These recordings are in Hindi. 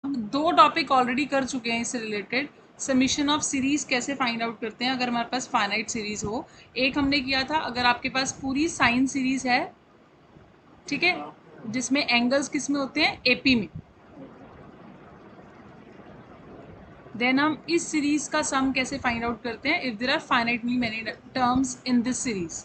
दो टॉपिक ऑलरेडी कर चुके हैं इससे रिलेटेड। समीशन ऑफ सीरीज कैसे फाइंड आउट करते हैं अगर हमारे पास फाइनाइट सीरीज हो। एक हमने किया था अगर आपके पास पूरी साइन सीरीज है, ठीक है, जिसमें एंगल्स किस में होते हैं, एपी में, देन हम इस सीरीज का सम कैसे फाइंड आउट करते हैं if there are finitely many terms in this series,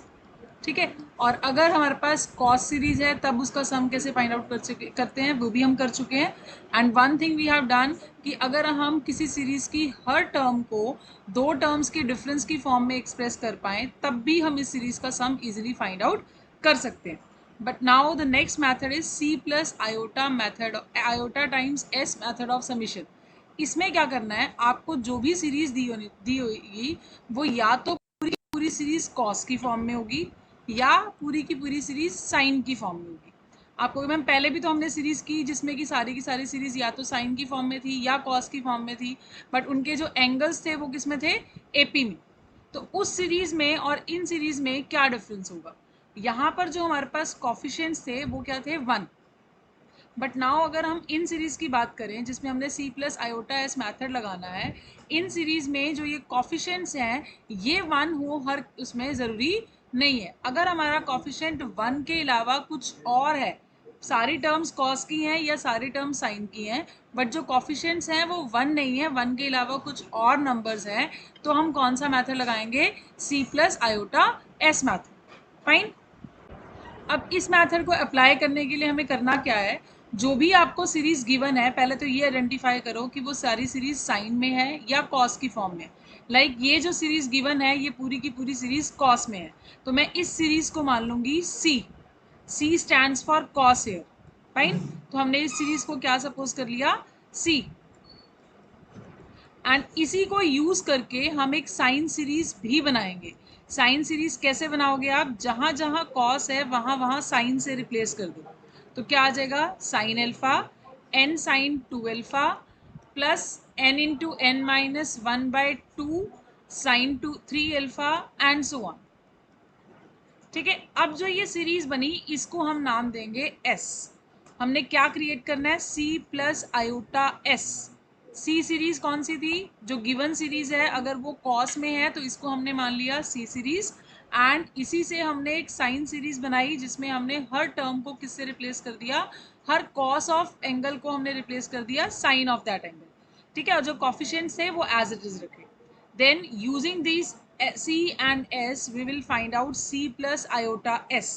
ठीक है। और अगर हमारे पास कॉस सीरीज है तब उसका सम कैसे फाइंड आउट करते हैं वो भी हम कर चुके हैं। And one thing we have done कि अगर हम किसी सीरीज की हर टर्म को दो टर्म्स के डिफरेंस की फॉर्म में एक्सप्रेस कर पाएँ तब भी हम इस सीरीज का सम इजीली फाइंड आउट कर सकते हैं। But now the next method is C plus iota method, iota times S method of summation. इसमें क्या करना है, आपको जो भी सीरीज दी होगी वो या तो पूरी पूरी सीरीज कॉस की फॉर्म में होगी या पूरी की पूरी सीरीज साइन की फॉर्म में होगी। आपको मैम पहले भी तो हमने सीरीज की जिसमें कि सारी की सारी सीरीज या तो साइन की फॉर्म में थी या कॉस की फॉर्म में थी, बट उनके जो एंगल्स थे वो किस में थे, एपी में। तो उस सीरीज में और इन सीरीज में क्या डिफरेंस होगा, यहाँ पर जो हमारे पास कॉफिशिएंट्स थे वो क्या थे, 1। बट नाउ अगर हम इन सीरीज़ की बात करें जिसमें हमने C plus iota S method लगाना है, इन सीरीज़ में जो ये कॉफिशेंट्स हैं ये 1 हो हर उसमें ज़रूरी नहीं है। अगर हमारा कॉफिशेंट 1 के अलावा कुछ और है, सारी टर्म्स कॉस की हैं या सारी टर्म्स साइन की हैं, बट जो कॉफिशेंट्स हैं वो 1 नहीं है, 1 के अलावा कुछ और नंबर्स हैं, तो हम कौन सा मैथड लगाएंगे, C plus iota S method. Fine. अब इस मेथड को अप्लाई करने के लिए हमें करना क्या है, जो भी आपको सीरीज गिवन है पहले तो ये आइडेंटिफाई करो कि वो सारी सीरीज साइन में है या कॉस की फॉर्म में। लाइक ये जो सीरीज गिवन है ये पूरी की पूरी सीरीज कॉस में है, तो मैं इस सीरीज को मान लूंगी c. C stands for cos here. Fine. तो हमने इस सीरीज को क्या सपोज कर लिया, सी। एंड इसी को यूज करके हम एक साइन सीरीज भी बनाएंगे। साइन सीरीज कैसे बनाओगे आप, जहां जहां कॉस है वहां वहां साइन से रिप्लेस कर दो। तो क्या आ जाएगा, sine alpha n sine 2 alpha plus n into n minus 1/2 sine 3 alpha and so on. ठीक है, अब जो ये सीरीज बनी इसको हम नाम देंगे एस। हमने क्या क्रिएट करना है, सी प्लस आयोटा एस। सी सीरीज कौन सी थी, जो गिवन सीरीज है, अगर वो कॉस में है तो इसको हमने मान लिया सी सीरीज। एंड इसी से हमने एक साइन सीरीज बनाई जिसमें हमने हर टर्म को किससे रिप्लेस कर दिया, हर कॉस ऑफ एंगल को हमने रिप्लेस कर दिया साइन ऑफ दैट एंगल। ठीक है, और जो कॉफिशिएंट्स थे वो एज इट इज रखे। then using these c and s we will find out c plus iota s।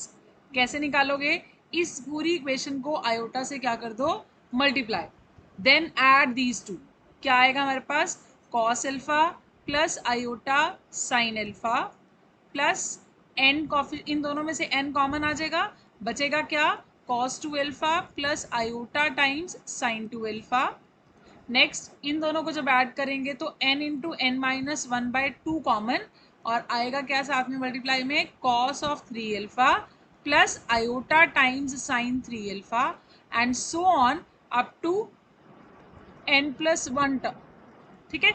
कैसे निकालोगे, इस पूरी इक्वेशन को आयोटा से क्या कर दो, multiply, then add these two. क्या आएगा हमारे पास, cos alpha plus iota sine alpha plus n coffee, इन दोनों में से n कॉमन आ जाएगा, बचेगा क्या, cos 2 alpha plus iota times sine 2 alpha. Next इन दोनों को जब ऐड करेंगे तो n into n minus 1/2 common, और आएगा क्या साथ में मल्टीप्लाई में, cos of 3 alpha plus iota times sine 3 alpha and so on up to n+1 term. ठीक है,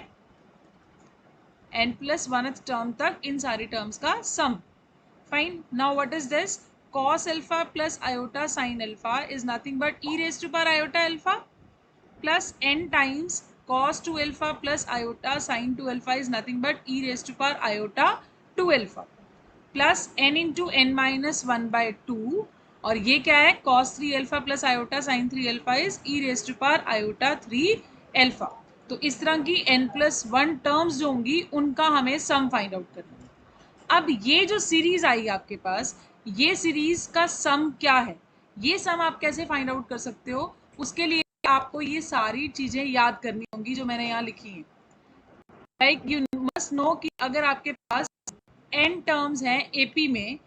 n+1 टर्म तक इन सारी टर्म्स का sum. Fine. Now what is this, cos alpha plus iota sine alpha is nothing but e raise to power iota alpha plus n times cos 2 alpha plus iota sin 2 alpha is nothing but e raised to power iota 2 alpha plus n into n minus 1/2, और ये क्या है, cos 3 alpha plus iota sin 3 alpha is e raised to power iota 3 alpha। तो इस तरह की n+1 टर्म्स जो होंगी उनका हमें सम फाइंड आउट करना है। अब ये जो सीरीज आई आपके पास, ये सीरीज का सम क्या है, ये सम आप कैसे फाइंड आउट कर सकते हो, उसके लिए आपको ये सारी चीजें याद करनी होंगी जो मैंने यहाँ लिखी हैं। लाइक यू मस्ट नो कि अगर आपके पास n टर्म्स हैं एपी में,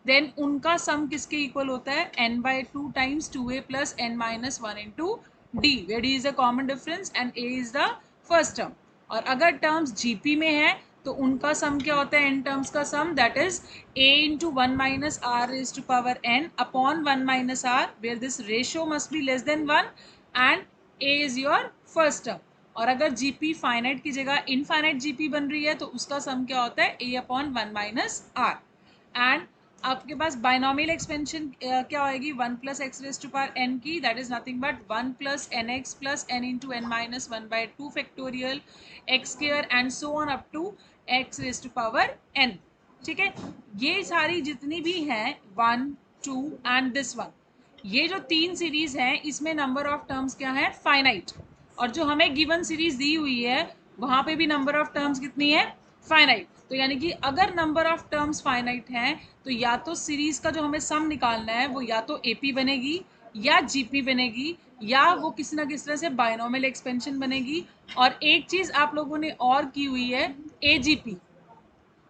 देन उनका सम किसके इक्वल होता है, n/2 times 2a plus n-1 into d, where d is the common difference and a is the first term. और अगर टर्म्स जीपी में है तो उनका सम क्या होता है, n टर्म्स का sum, that is a into 1 minus r raise to power n upon 1 minus r, where this ratio must be less than 1 and a is your first term. और अगर जीपी फाइनाइट की जगह इनफाइनाइट जीपी बन रही है तो उसका सम क्या होता है, a upon 1 minus r. And आपके पास बाइनोमियल एक्सपेंशन क्या होएगी, 1 plus x raise to power n की, that is nothing but 1 plus n x plus n into n minus 1/2 factorial x square and so on up to x raise to power n. ठीक है, ये सारी जितनी भी हैं 1 2 एंड दिस वन, ये जो तीन सीरीज हैं इसमें नंबर ऑफ टर्म्स क्या है, फाइनाइट। और जो हमें गिवन सीरीज दी हुई है वहां पे भी नंबर ऑफ टर्म्स कितनी है, फाइनाइट। तो यानी कि अगर नंबर ऑफ टर्म्स फाइनाइट हैं तो या तो सीरीज का जो हमें सम निकालना है वो या तो एपी बनेगी या जीपी बनेगी या वो किसी ना किसी तरह से बाइनोमियल एक्सपेंशन बनेगी। और एक चीज आप लोगों ने और की हुई है, एजीपी।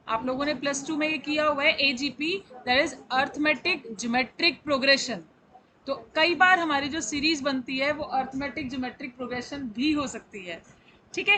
आप लोगों ने +2 में ये किया हुआ है AGP, that is arithmetic geometric progression. तो कई बार हमारी जो सीरीज बनती है वो अर्थमेटिक ज्योमेट्रिक प्रोग्रेशन भी हो सकती है। ठीक है,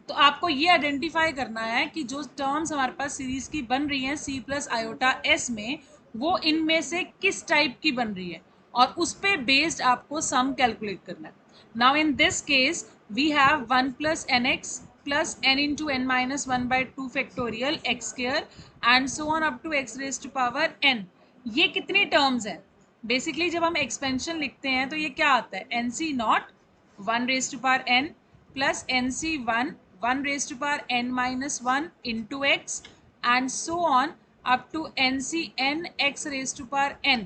तो आपको ये आइडेंटिफाई करना है कि जो टर्म्स हमारे पास सीरीज की बन रही हैं सी प्लस आयोटा एस में, वो इनमें से किस टाइप की बन रही है और उस पे बेस्ड आपको सम कैलकुलेट करना है। Now in this case we have 1 plus n x plus n into n minus 1/2 factorial x square and so on up to x raise to power n. ये कितनी टर्म्स हैं, बेसिकली जब हम एक्सपेंशन लिखते हैं तो ये क्या आता है, n C nought 1 raise to power n plus n C 1 raise to power n minus 1 into x and so on up to n C n x raise to power n।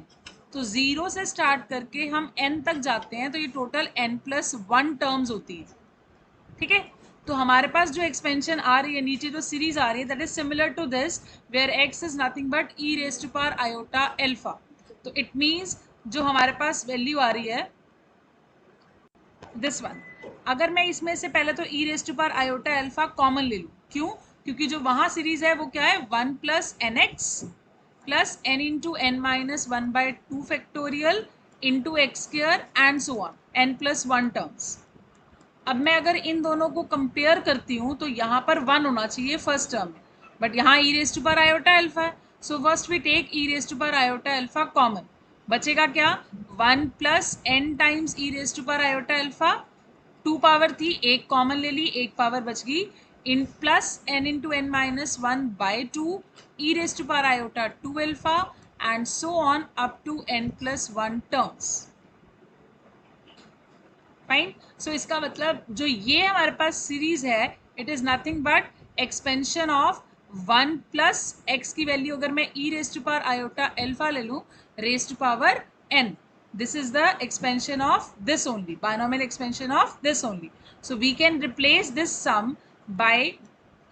तो 0 से स्टार्ट करके हम n तक जाते हैं तो ये टोटल n+1 टर्म्स होती है। ठीक है, तो हमारे पास जो एक्सपेंशन आ रही है नीचे जो सीरीज आ रही है that is similar to this where x is nothing but e raise to power iota alpha. तो इट मीन्स जो हमारे पास वैल्यू आ रही है दिस वन, अगर मैं इसमें से पहले तो e raise to power iota alpha common ले लूँ, क्यों, क्योंकि जो वहाँ सीरीज है वो क्या है, 1 plus n x plus n into n minus 1/2 factorial into x square and so on n+1 terms. अब मैं अगर इन दोनों को कंपेयर करती हूँ तो यहाँ पर 1 होना चाहिए फर्स्ट टर्म में, बट यहाँ e raise to power iota alpha है, so first we take e raise to power iota alpha common. बचेगा क्या, 1 plus n times e raise to power iota alpha, 2 power थी, एक कॉमन ले ली, एक पावर बच गई, इन plus n into n minus 1/2 e raise to power iota 2 alpha and so on up to n+1 terms. Fine, so इसका मतलब जो ये हमारे पास सीरीज है it is nothing but expansion of 1 plus x की वैल्यू अगर मैं e raise to power iota alpha ले लूँ raise to power n, this is the expansion of this only, binomial expansion of this only. So we can replace this sum by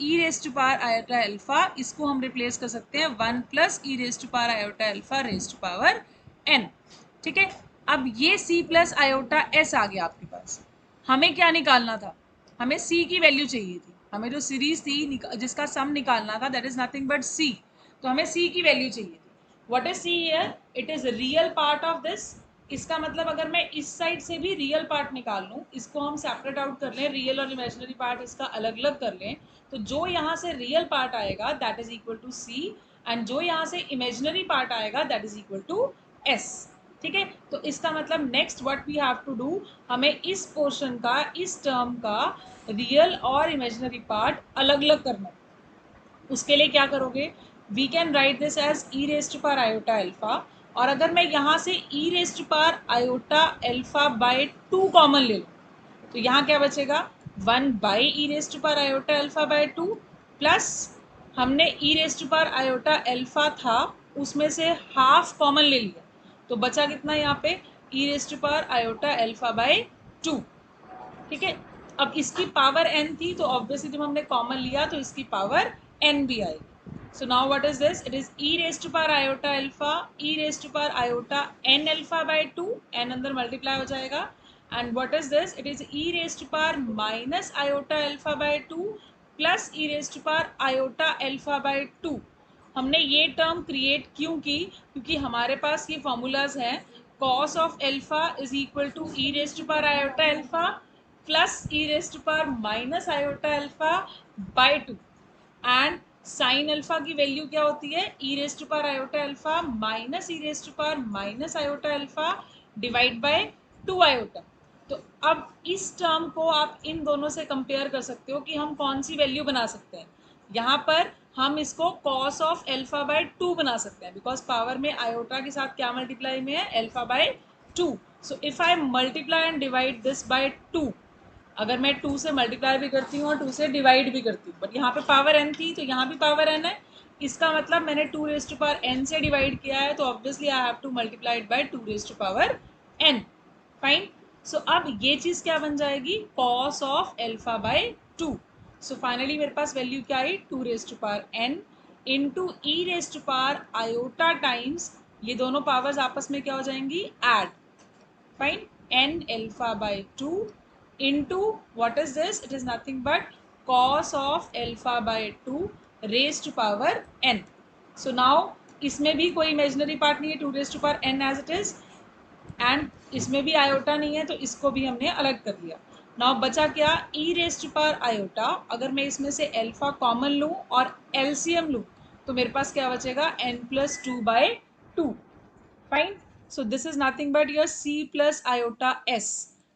e raised to power iota alpha, इसको हम replace कर सकते हैं 1 plus e raised to power iota alpha raised to power n। ठीक है, अब ये c plus iota s आ गया आपके पास। हमें क्या निकालना था, हमें c की वैल्यू चाहिए थी, हमें जो सीरीज थी जिसका सम निकालना था that is nothing but c, तो हमें c की वैल्यू चाहिए थी। What is c here, it is real part of this. इसका मतलब अगर मैं इस साइड से भी रियल पार्ट निकाल लूँ, इसको हम सेपरेट आउट कर लें, रियल और इमेजिनरी पार्ट इसका अलग अलग कर लें, तो जो यहाँ से रियल पार्ट आएगा that is equal to C and जो यहाँ से इमेजिनरी पार्ट आएगा that is equal to S. ठीक है, तो इसका मतलब next what we have to do, हमें इस पोर्शन का, इस टर्म का रियल और इमेजिनरी पार्ट अलग अलग करना है। उसके लिए क्या करोगे, we can write this as e raise to power iota alpha, और अगर मैं यहाँ से e raise to power iota alpha by 2 common ले लूँ तो यहाँ क्या बचेगा, 1 by e raise to power iota alpha by 2 plus हमने e raise to power iota alpha था उसमें से हाफ कॉमन ले लिया, तो बचा कितना यहाँ पे, e raise to power iota alpha by 2। ठीक है, अब इसकी पावर n थी तो ऑब्वियसली जब हमने कॉमन लिया तो इसकी पावर n भी आएगी। So now what is this? It is e raised to power iota alpha, e raised to power iota n alpha by 2, n अंदर मल्टीप्लाई हो जाएगा, and what is this? It is e raised to power minus iota alpha by 2 plus e raised to power iota alpha by 2। हमने ये टर्म क्रिएट क्यों की, क्योंकि हमारे पास ये फॉर्मूलाज हैं, cos of alpha is equal to e raised to power iota alpha plus e raised to power minus iota alpha by 2 and sine alpha की वैल्यू क्या होती है, e raise to power iota alpha minus e raise to power minus iota alpha divide by 2 iota. तो अब इस टर्म को आप इन दोनों से कंपेयर कर सकते हो कि हम कौन सी वैल्यू बना सकते हैं। यहाँ पर हम इसको cos ऑफ एल्फा बाय 2 बना सकते हैं, बिकॉज पावर में आयोटा के साथ क्या मल्टीप्लाई में है, alpha by 2. So if I multiply and divide this by 2, अगर मैं 2 से मल्टीप्लाई भी करती हूँ और 2 से डिवाइड भी करती हूँ, बट यहाँ पे पावर n थी तो यहाँ भी पावर n है, इसका मतलब मैंने 2 रेज टू पावर n से डिवाइड किया है, तो obviously I have to multiply it by 2 raise to power n. Fine. So अब ये चीज़ क्या बन जाएगी, cos of alpha by 2. So finally मेरे पास वैल्यू क्या आई, 2 raise to power n into e raise to power iota times, ये दोनों पावर्स आपस में क्या हो जाएंगी, add. Fine, n alpha by 2 into what is this, it is nothing but cos of alpha by 2 raised to power n. So now इसमें भी कोई imaginary part नहीं है, 2 raised to power n as it is, and इसमें भी आयोटा नहीं है, तो इसको भी हमने अलग कर लिया. Now बचा क्या, e raised to power iota, अगर मैं इसमें से अल्फा कॉमन लूँ और LCM लूँ तो मेरे पास क्या बचेगा, n plus 2 by 2. Fine. So this is nothing but your c plus iota s.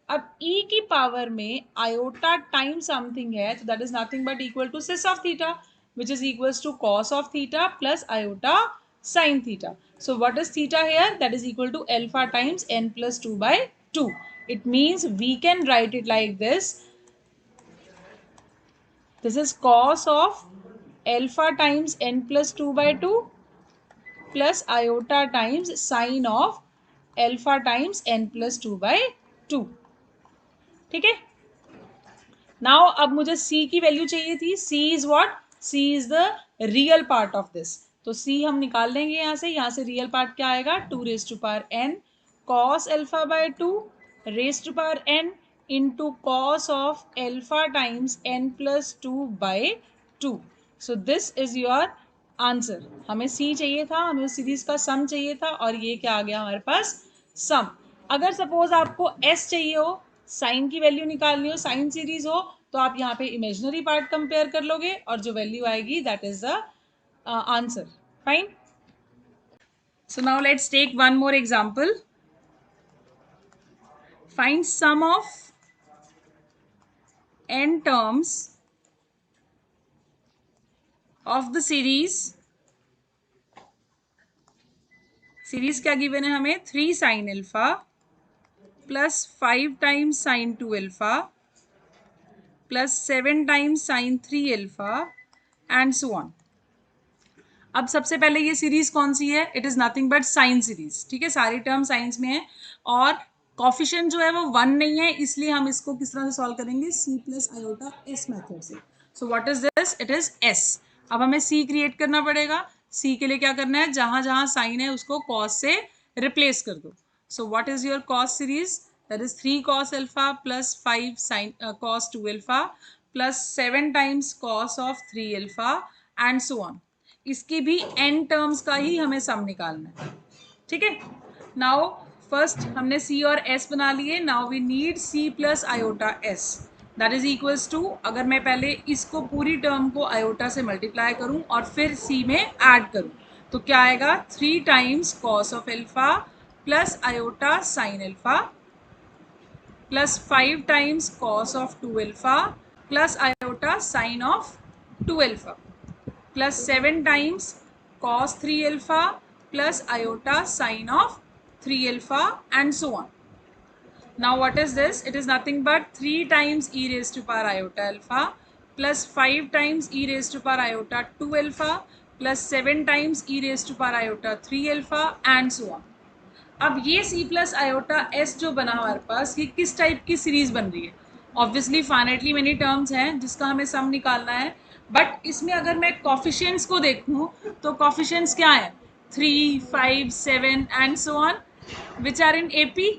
अब e की पावर में आयोटा टाइम समथिंग है, तो that is nothing but equal to cis of theta, which is equals to cos of theta plus iota sine theta. So what is theta here, that is equal to alpha times n plus 2 by 2. It means we can write it like this. This is cos of alpha times n plus 2 by 2 plus iota times sine of alpha times n plus 2 by 2. ठीक है. नाउ अब मुझे c की वैल्यू चाहिए थी. c is what, c is the real part of this. तो c हम निकाल लेंगे यहाँ से. यहाँ से रियल पार्ट क्या आएगा, 2 raise to power n cos alpha by 2 raise to power n into cos of alpha times n plus 2 by 2. So this is your answer. हमें c चाहिए था, हमें सीरीज का सम चाहिए था, और ये क्या आ गया हमारे पास, सम. अगर सपोज आपको s चाहिए हो, साइन की वैल्यू निकालनी हो, साइन सीरीज हो, तो आप यहाँ पे इमेजिनरी पार्ट कंपेयर कर लोगे और जो वैल्यू आएगी that is the answer. Fine. So now let's take one more example. Find sum of n terms of the series क्या गिवन है हमें, 3 sine alpha plus 5 times sine 2 alpha plus 7 times sine 3 alpha and so on. अब सबसे पहले ये सीरीज कौन सी है, it is nothing but sine series. ठीक है, सारी टर्म साइंस में है और कॉफिशिएंट जो है वो 1 नहीं है, इसलिए हम इसको किस तरह से सॉल्व करेंगे, c plus iota s method से. So what is this, it is s. अब हमें c क्रिएट करना पड़ेगा. c के लिए क्या करना है, जहां जहां साइन है उसको cos से रिप्लेस कर दो. So what is your cos series, that is 3 cos alpha plus 5 sine cos 2 alpha plus 7 times cos of 3 alpha and so on. इसकी भी n टर्म्स का ही हमें सम निकालना है. ठीक है. नाउ फर्स्ट हमने c और s बना लिए. Now we need c plus iota s, that is equals to, अगर मैं पहले इसको पूरी टर्म को आयोटा से मल्टीप्लाई करूं और फिर c में ऐड करूं तो क्या आएगा, 3 times cos of alpha plus iota sine alpha plus 5 times cos of 2 alpha plus iota sine of 2 alpha plus 7 times cos 3 alpha plus iota sine of 3 alpha and so on. Now what is this? It is nothing but 3 times e raised to power iota alpha plus 5 times e raised to power iota 2 alpha plus 7 times e raised to power iota 3 alpha and so on. अब ये c प्लस आयोटा s जो बना हमारे पास, ये किस टाइप की सीरीज बन रही है, ऑब्वियसली फाइनाइटली मेनी टर्म्स हैं जिसका हमें सम निकालना है. बट इसमें अगर मैं कॉफिशिएंट्स को देखूं तो कॉफिशिएंट्स क्या है, 3, 5, 7 and so on which are in AP.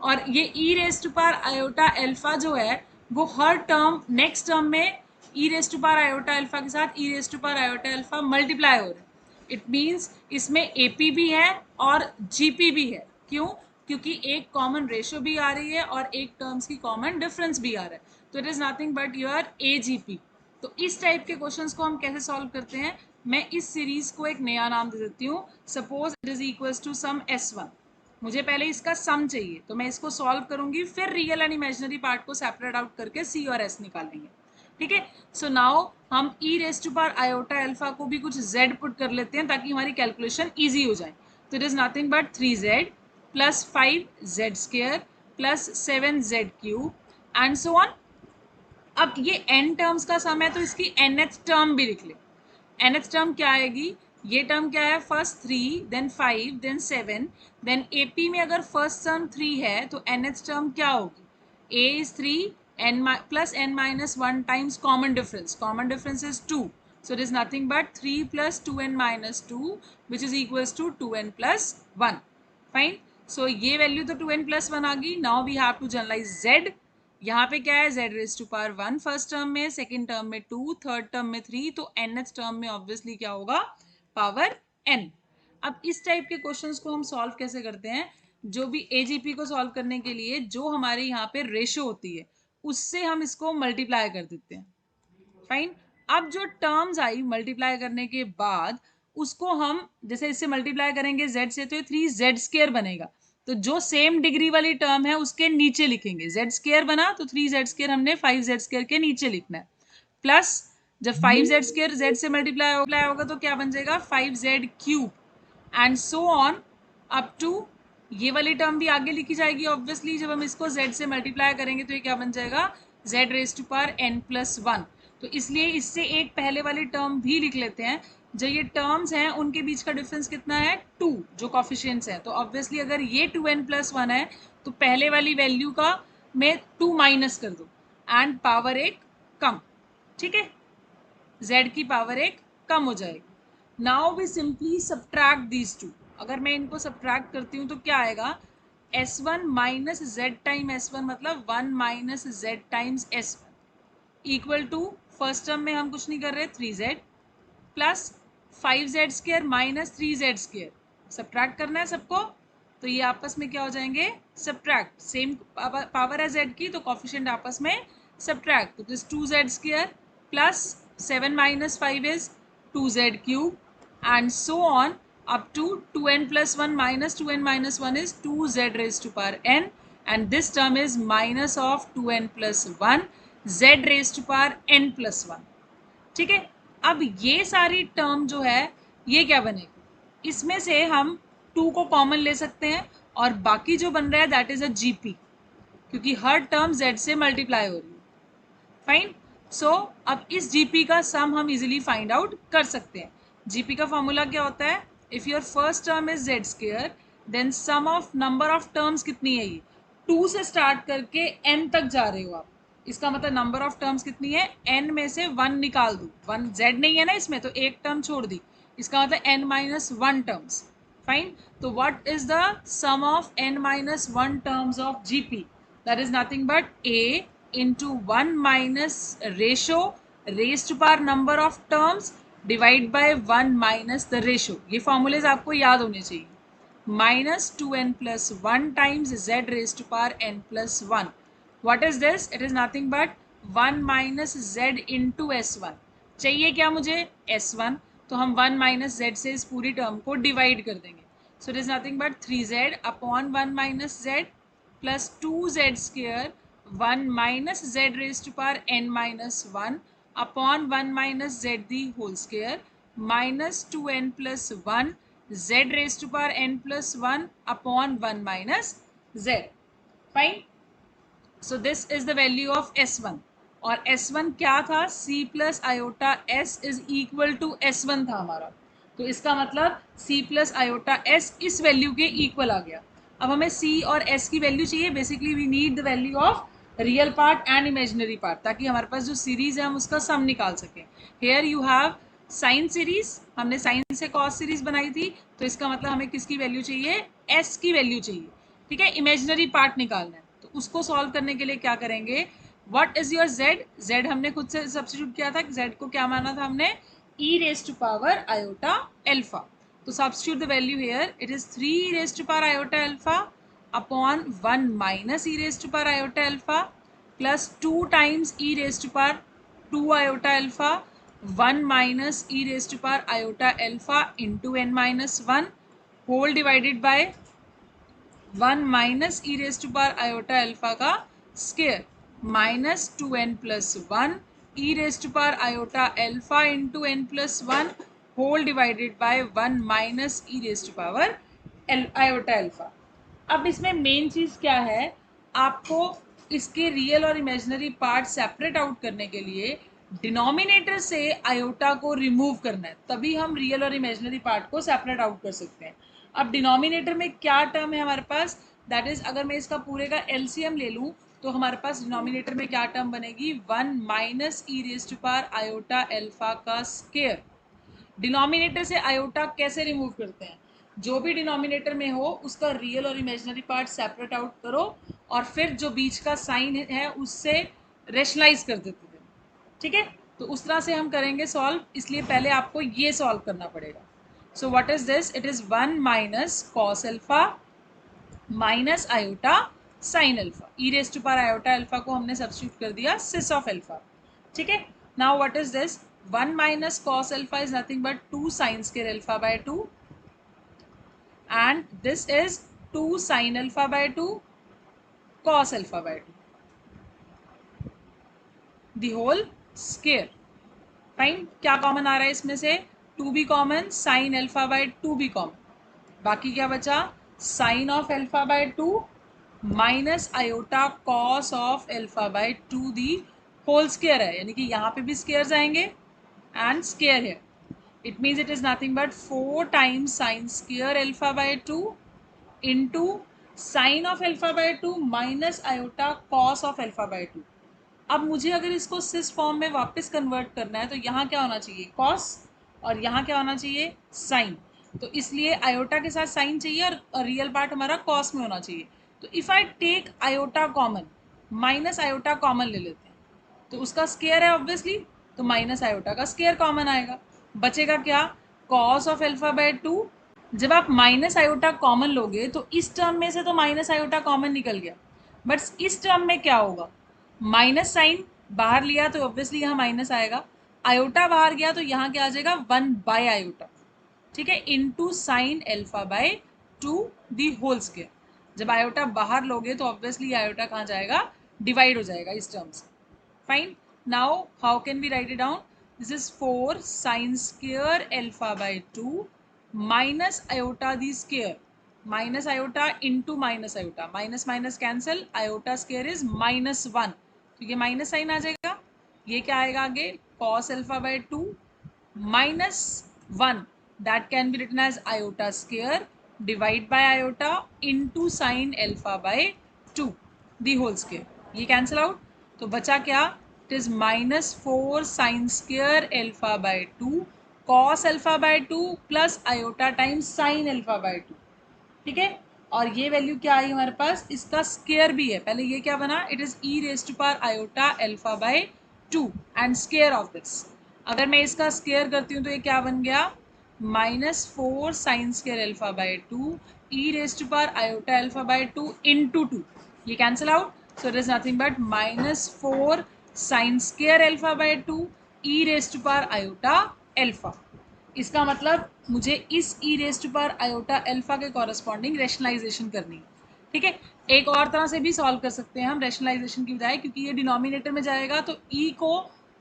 और ये e raise to power iota alpha जो है वो हर टर्म नेक्स्ट टर्म में e raise to power iota alpha के साथ e raise to power iota alpha multiply हो रहे हैं. इट मीन्स इसमें AP भी है और GP भी है. क्यों, क्योंकि एक कॉमन रेशियो भी आ रही है और एक टर्म्स की कॉमन डिफरेंस भी आ रहा है. तो it is nothing but your AGP. तो इस टाइप के क्वेश्चंस को हम कैसे सॉल्व करते हैं, मैं इस सीरीज को एक नया नाम दे देती हूँ. Suppose it is equals to some S1. मुझे पहले इसका सम चाहिए तो मैं इसको सॉल्व करूंगी, फिर रियल एंड इमेजिनरी पार्ट को सेपरेट आउट करके c और s निकालेंगे. ठीक है। सो नाउ हम e raise to power iota alpha को भी कुछ z पुट कर लेते हैं ताकि हमारी कैलकुलेशन ईजी हो जाए। तो it is nothing but 3z plus 5z square plus 7z cube and so on. अब ये n टर्म्स का सम है तो इसकी nth टर्म भी लिख ले। nth टर्म क्या आएगी, ये टर्म क्या है, first 3 then 5 then 7 then AP में अगर फर्स्ट टर्म 3 है तो nth टर्म क्या होगी, a is 3 n plus n minus 1 times common difference is 2, so it is nothing but 3 plus 2n minus 2 which is equals to 2n plus 1. Fine, so ये वैल्यू तो 2n plus 1 आ गई। Now we have to generalize z। यहाँ पे क्या है, z raise to power 1 first term में, सेकेंड टर्म में 2, थर्ड टर्म में 3, तो nth टर्म में ऑब्वियसली क्या होगा, पावर n। अब इस टाइप के क्वेश्चंस को हम सॉल्व कैसे करते हैं, जो भी एजीपी को सॉल्व करने के लिए जो हमारे यहाँ पे रेशो होती है उससे हम इसको मल्टीप्लाई कर देते हैं। फाइन, अब जो टर्म्स आई मल्टीप्लाई करने के बाद उसको हम जैसे इससे मल्टीप्लाई करेंगे z से तो ये 3z स्क्वायर बनेगा, तो जो सेम डिग्री वाली टर्म है उसके नीचे लिखेंगे, z स्क्वायर बना तो 3z स्क्वायर हमने 5z स्क्वायर के नीचे लिखना है, प्लस जब 5z स्क्वायर z से मल्टीप्लाई होगा तो क्या बन जाएगा 5z cube and so on up to ये वाली टर्म भी आगे लिखी जाएगी ऑब्वियसली, जब हम इसको z से मल्टीप्लाई करेंगे तो ये क्या बन जाएगा z raise to power n plus 1। तो इसलिए इससे एक पहले वाली टर्म भी लिख लेते हैं, जो ये टर्म्स हैं उनके बीच का डिफरेंस कितना है 2, जो कॉफिशिएंट्स हैं, तो ऑब्वियसली अगर ये 2n प्लस 1 है तो पहले वाली वैल्यू का में 2 माइनस कर दो एंड पावर एक कम, ठीक है, z की पावर एक कम हो जाएगी। Now we simply subtract these two, अगर मैं इनको सब्ट्रैक्ट करती हूँ तो क्या आएगा, s1 minus Z time s1 मतलब 1 minus z times s1 equal to first term में हम कुछ नहीं कर रहे 3z plus 5z square minus 3z square, subtract करना है सबको, तो ये आपस में क्या हो जाएंगे सब्ट्रैक्ट, सेम पावर है z की तो कॉफिशिएंट आपस में सब्ट्रैक्ट, तो this 2z square plus 7 minus 5 is 2z cube and so on up to 2n plus 1 minus 2n minus 1 is 2z raised to power n and this term is minus of 2n plus 1 z raised to power n plus 1। ठीक है, अब ये सारी टर्म जो है ये क्या बनेगी, इसमें से हम 2 को कॉमन ले सकते हैं और बाकी जो बन रहा है दैट इज अ जीपी, क्योंकि हर टर्म z से मल्टीप्लाई हो रही है। फाइन, सो अब इस जीपी का सम हम इजीली फाइंड आउट कर सकते हैं। जीपी का फॉर्मूला क्या होता है, if your first term is z square then sum of number of terms कितनी है, ये 2 से स्टार्ट करके n तक जा रहे हो आप, इसका मतलब नंबर ऑफ टर्म्स कितनी है, n में से 1 निकाल दो, 1 z नहीं है ना इसमें तो एक टर्म छोड़ दी, इसका मतलब n माइनस 1 टर्म्स। फाइन, तो what is the sum of n minus 1 terms of GP, that is nothing but a into 1 minus ratio raised to power number of terms divide by 1 minus the ratio, ये formulas आपको याद होने चाहिए, minus 2n plus 1 times z raised to power n plus 1, what is this, it is nothing but 1 minus z into s1, चाहिए क्या मुझे s1, तो हम 1 minus z से इस पूरी टर्म को डिवाइड कर देंगे, so it is nothing but 3z upon 1 minus z plus 2z square 1 minus z raised to power n minus 1 upon 1 minus z the whole square minus 2n plus 1 z raised to power n plus 1 upon 1 minus z। Fine, so this is the value of s1 और s1 क्या था, c plus iota s is equal to s1 था हमारा, तो इसका मतलब c plus iota s इस वैल्यू के इक्वल आ गया। अब हमें c और s की वैल्यू चाहिए, basically we need the value of real part and imaginary part, ताकि हमारे पास जो सीरीज है हम उसका सम निकाल सकें। Here you have sine series, हमने साइन से कॉस सीरीज बनाई थी, तो इसका मतलब हमें किसकी वैल्यू चाहिए, s की वैल्यू चाहिए, ठीक है, इमेजिनरी पार्ट निकालना है, तो उसको सॉल्व करने के लिए क्या करेंगे, what is your z, z हमने खुद से सब्स्टिट्यूट किया था, z को क्या माना था हमने, e raised to power iota alpha, तो substitute the value here, it is 3 raised to power iota alpha upon 1 minus e raised to power iota alpha plus 2 times e raised to power 2 iota alpha 1 minus e raised to power iota alpha into n minus 1 whole divided by 1 minus e raised to power iota alpha का square minus 2n plus 1 e raised to power iota alpha into n plus 1 whole divided by 1 minus e raised to power iota alpha. अब इसमें मेन चीज़ क्या है, आपको इसके रियल और इमेजिनरी पार्ट सेपरेट आउट करने के लिए डिनोमिनेटर से आयोटा को रिमूव करना है, तभी हम रियल और इमेजिनरी पार्ट को सेपरेट आउट कर सकते हैं. अब डिनोमिनेटर में क्या टर्म है हमारे पास, दैट इज अगर मैं इसका पूरे का एलसीएम ले लूँ तो हमारे पास डिनोमिनेटर में क्या टर्म बनेगी, 1 minus e raise to power iota alpha का स्क्वायर. डिनोमिनेटर से आयोटा कैसे रिमूव करते हैं, जो भी डिनोमिनेटर में हो उसका रियल और इमेजिनरी पार्ट सेपरेट आउट करो और फिर जो बीच का साइन है उससे रेशनलाइज कर देते थे. ठीक है, तो उस तरह से हम करेंगे सॉल्व, इसलिए पहले आपको ये सॉल्व करना पड़ेगा. So what is this, it is 1 minus cos alpha minus iota sine alpha. E raise to power iota alpha को हमने सब्स्टिट्यूट कर दिया सिस ऑफ अल्फा. ठीक है, now what is this, 1 minus cos alpha is nothing but 2 sin square alpha by 2 and this is 2 sin alpha by 2 cos alpha by 2 the whole square. Fine, क्या कॉमन आ रहा है इसमें से, 2 भी कॉमन, sin alpha by 2 भी कॉमन, बाकी क्या बचा, sin of alpha by 2 minus iota cos of alpha by 2 the whole square है, यानी कि यहाँ पे भी स्क्वायर्स आएंगे and square here. It means it is nothing but 4 times sin square alpha by 2 into sin of alpha by 2 minus iota cos of alpha by 2. अब मुझे अगर इसको सिस फॉर्म में वापस कन्वर्ट करना है तो यहाँ क्या होना चाहिए, cos, और यहाँ क्या होना चाहिए, sin. तो इसलिए आयोटा के साथ साइन चाहिए और रियल पार्ट हमारा cos में होना चाहिए. तो if I take iota common, minus iota common ले लेते हैं, तो उसका स्क्वायर है ऑब्वियसली, तो माइनस आयोटा का स्क्वायर कॉमन आएगा, बचेगा क्या, कॉस ऑफ अल्फा बाय 2. जब आप माइनस आयोटा कॉमन लोगे तो इस टर्म में से तो माइनस आयोटा कॉमन निकल गया, बट इस टर्म में क्या होगा, माइनस साइन बाहर लिया तो ऑब्वियसली यहाँ माइनस आएगा, आयोटा बाहर गया तो यहाँ क्या आ जाएगा, 1 बाय आयोटा. ठीक है, into sine alpha by 2 the whole square. जब आयोटा बाहर लोगे तो ऑब्वियसली आयोटा कहाँ जाएगा, डिवाइड हो जाएगा इस टर्म से. Fine. Now how can we write it down? This is 4 sin square alpha by 2 minus iota the square, minus iota into minus iota, minus minus cancel, iota square is -1, तो ये माइनस साइन आ जाएगा. ये क्या आएगा आगे, cos alpha by 2 minus 1, that can be written as iota square divide by iota into sin alpha by 2 the whole square. ये cancel out, तो बचा क्या, it is -4 sine square alpha by 2 cos alpha by 2 plus iota times sine alpha by 2. ठीक है, और ये वैल्यू क्या आई हमारे पास, इसका स्क्वायर भी है, पहले ये क्या बना, it is e raise to power iota alpha by 2 and square of this. अगर मैं इसका स्क्वायर करती हूँ तो ये क्या बन गया, -4 sine square alpha by 2 e raise to power iota alpha by 2 into 2, ये cancel out. So it is nothing but -4 sin square alpha by 2 e raised to power iota alpha. इसका मतलब मुझे इस e raised to power iota alpha के कॉरस्पॉन्डिंग रेशनलाइजेशन करनी है. ठीक है, एक और तरह से भी सॉल्व कर सकते हैं हम रेशनलाइजेशन की बजाय, क्योंकि ये डिनोमिनेटर में जाएगा तो e को,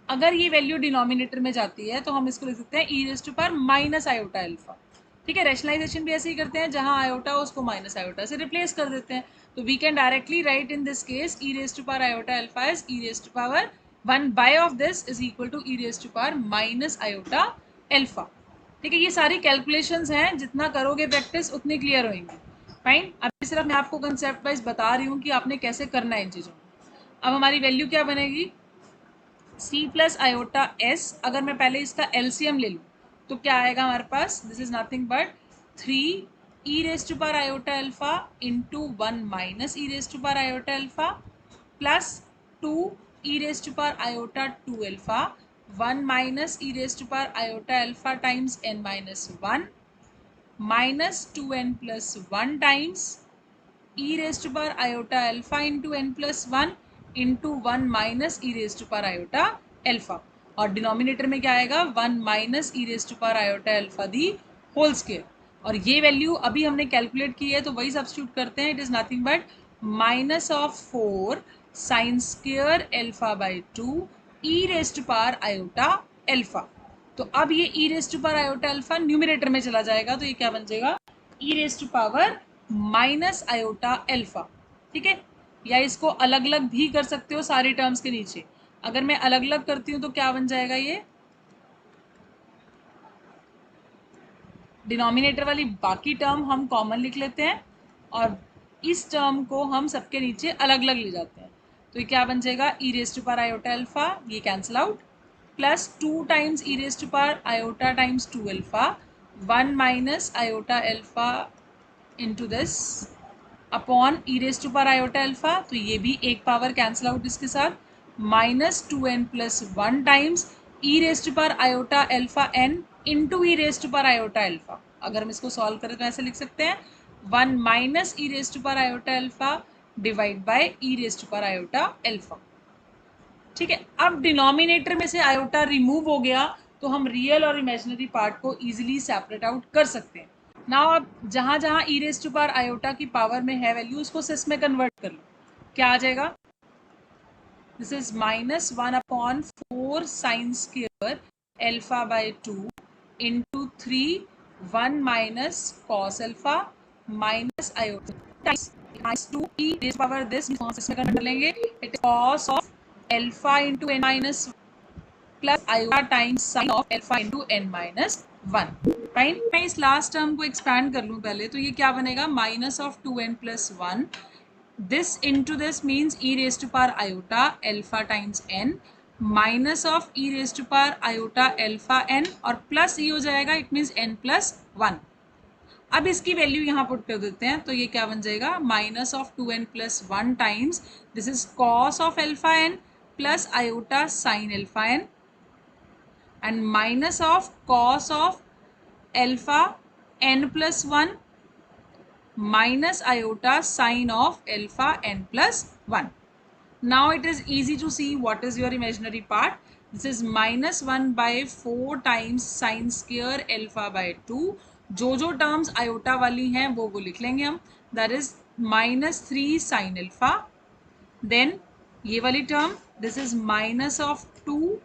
अगर ये वैल्यू डिनोमिनेटर में जाती है तो हम इसको लिख सकते हैं e raised to power minus iota alpha. ठीक है, रेशनलाइजेशन भी ऐसे ही करते हैं, जहाँ आयोटा हो उसको माइनस आयोटा से रिप्लेस कर देते हैं. तो we can directly write in this case e raise to power iota alpha is e raise to power 1 by of this is equal to e raise to power minus iota alpha. ठीक है, ये सारी कैलकुलेशंस हैं, जितना करोगे प्रैक्टिस उतनी क्लियर होंगी. फाइन, अभी सिर्फ मैं आपको कंसेप्ट वाइज बता रही हूँ कि आपने कैसे करना है इन चीज़ों को. अब हमारी वैल्यू क्या बनेगी, c प्लस आयोटा s. अगर मैं पहले इसका एलसीएम ले लूँ तो क्या आएगा हमारे पास, this is nothing but 3 e raise to power iota alpha into 1 minus e raise to power iota alpha plus 2 e raise to power iota 2 alpha 1 minus e raise to power iota alpha times n minus 1 minus 2n plus 1 times e raise to power iota alpha into n plus 1 into 1 minus e raise to power iota alpha, और डिनोमिनेटर में क्या आएगा, 1 minus e raise to power iota alpha the whole square. और ये वैल्यू अभी हमने कैलकुलेट की है तो वही सब्स्टिट्यूट करते हैं, it is nothing but -4 sine square alpha by 2 e raised power iota alpha. तो अब ये e raised power iota alpha numerator में चला जाएगा, तो ये क्या बन जाएगा, e raised power minus iota alpha. ठीक है, या इसको अलग अलग भी कर सकते हो सारी टर्म्स के नीचे। अगर मैं अलग अलग करती हूँ तो क्या बन जाएगा, ये डिनोमिनेटर वाली बाकी टर्म हम कॉमन लिख लेते हैं और इस टर्म को हम सबके नीचे अलग अलग ले जाते हैं। तो ये क्या बन जाएगा, e raised to power iota alpha, ये cancel out, plus 2 times e raised to power iota times 2 alpha, 1 minus iota alpha into this upon e raised to power iota alpha, तो ये भी एक पावर कैंसिल आउट इसके साथ, minus 2n plus 1 times e raised to power iota alpha n into e raised to power iota alpha. अगर हम इसको सॉल्व करें तो ऐसे लिख सकते हैं 1 minus e raised to power iota alpha divide by e raised to power iota alpha. ठीक है, अब डिनोमिनेटर में से आयोटा रिमूव हो गया तो हम रियल और इमेजिनरी पार्ट को इजीली सेपरेट आउट कर सकते हैं। नाउ अब जहां जहां ई रेज टू पावर आयोटा की पावर में है वैल्यू, उसको सिस में कन्वर्ट कर लो। क्या आ जाएगा, this is minus 1 upon 4 sine square alpha by 2 into 3 1 minus cos alpha minus iota times 2 e raise power this इसमें कन्वर्ट कर लेंगे, it is cos of alpha into n minus plus iota times sine of alpha into n minus 1। Fine, मैं इस लास्ट टर्म को एक्सपैंड कर लूँ पहले, तो ये क्या बनेगा, minus of 2n plus 1, this into this means e raise to power iota alpha times n minus of e raise to power iota alpha n और प्लस ई हो जाएगा, इट मीन्स एन प्लस 1। अब इसकी वैल्यू यहाँ पुट कर देते हैं, तो ये क्या बन जाएगा, minus of 2n plus 1 times this is cos of alpha n plus iota sine alpha n and minus of cos of alpha n plus 1 minus iota sin of alpha n plus 1. Now it is easy to see what is your imaginary part. This is minus 1 by 4 times sin square alpha by 2. जो टर्म्स आयोटा वाली हैं वो लिख लेंगे हम, that is minus 3 sine alpha, then ये वाली term this is minus of 2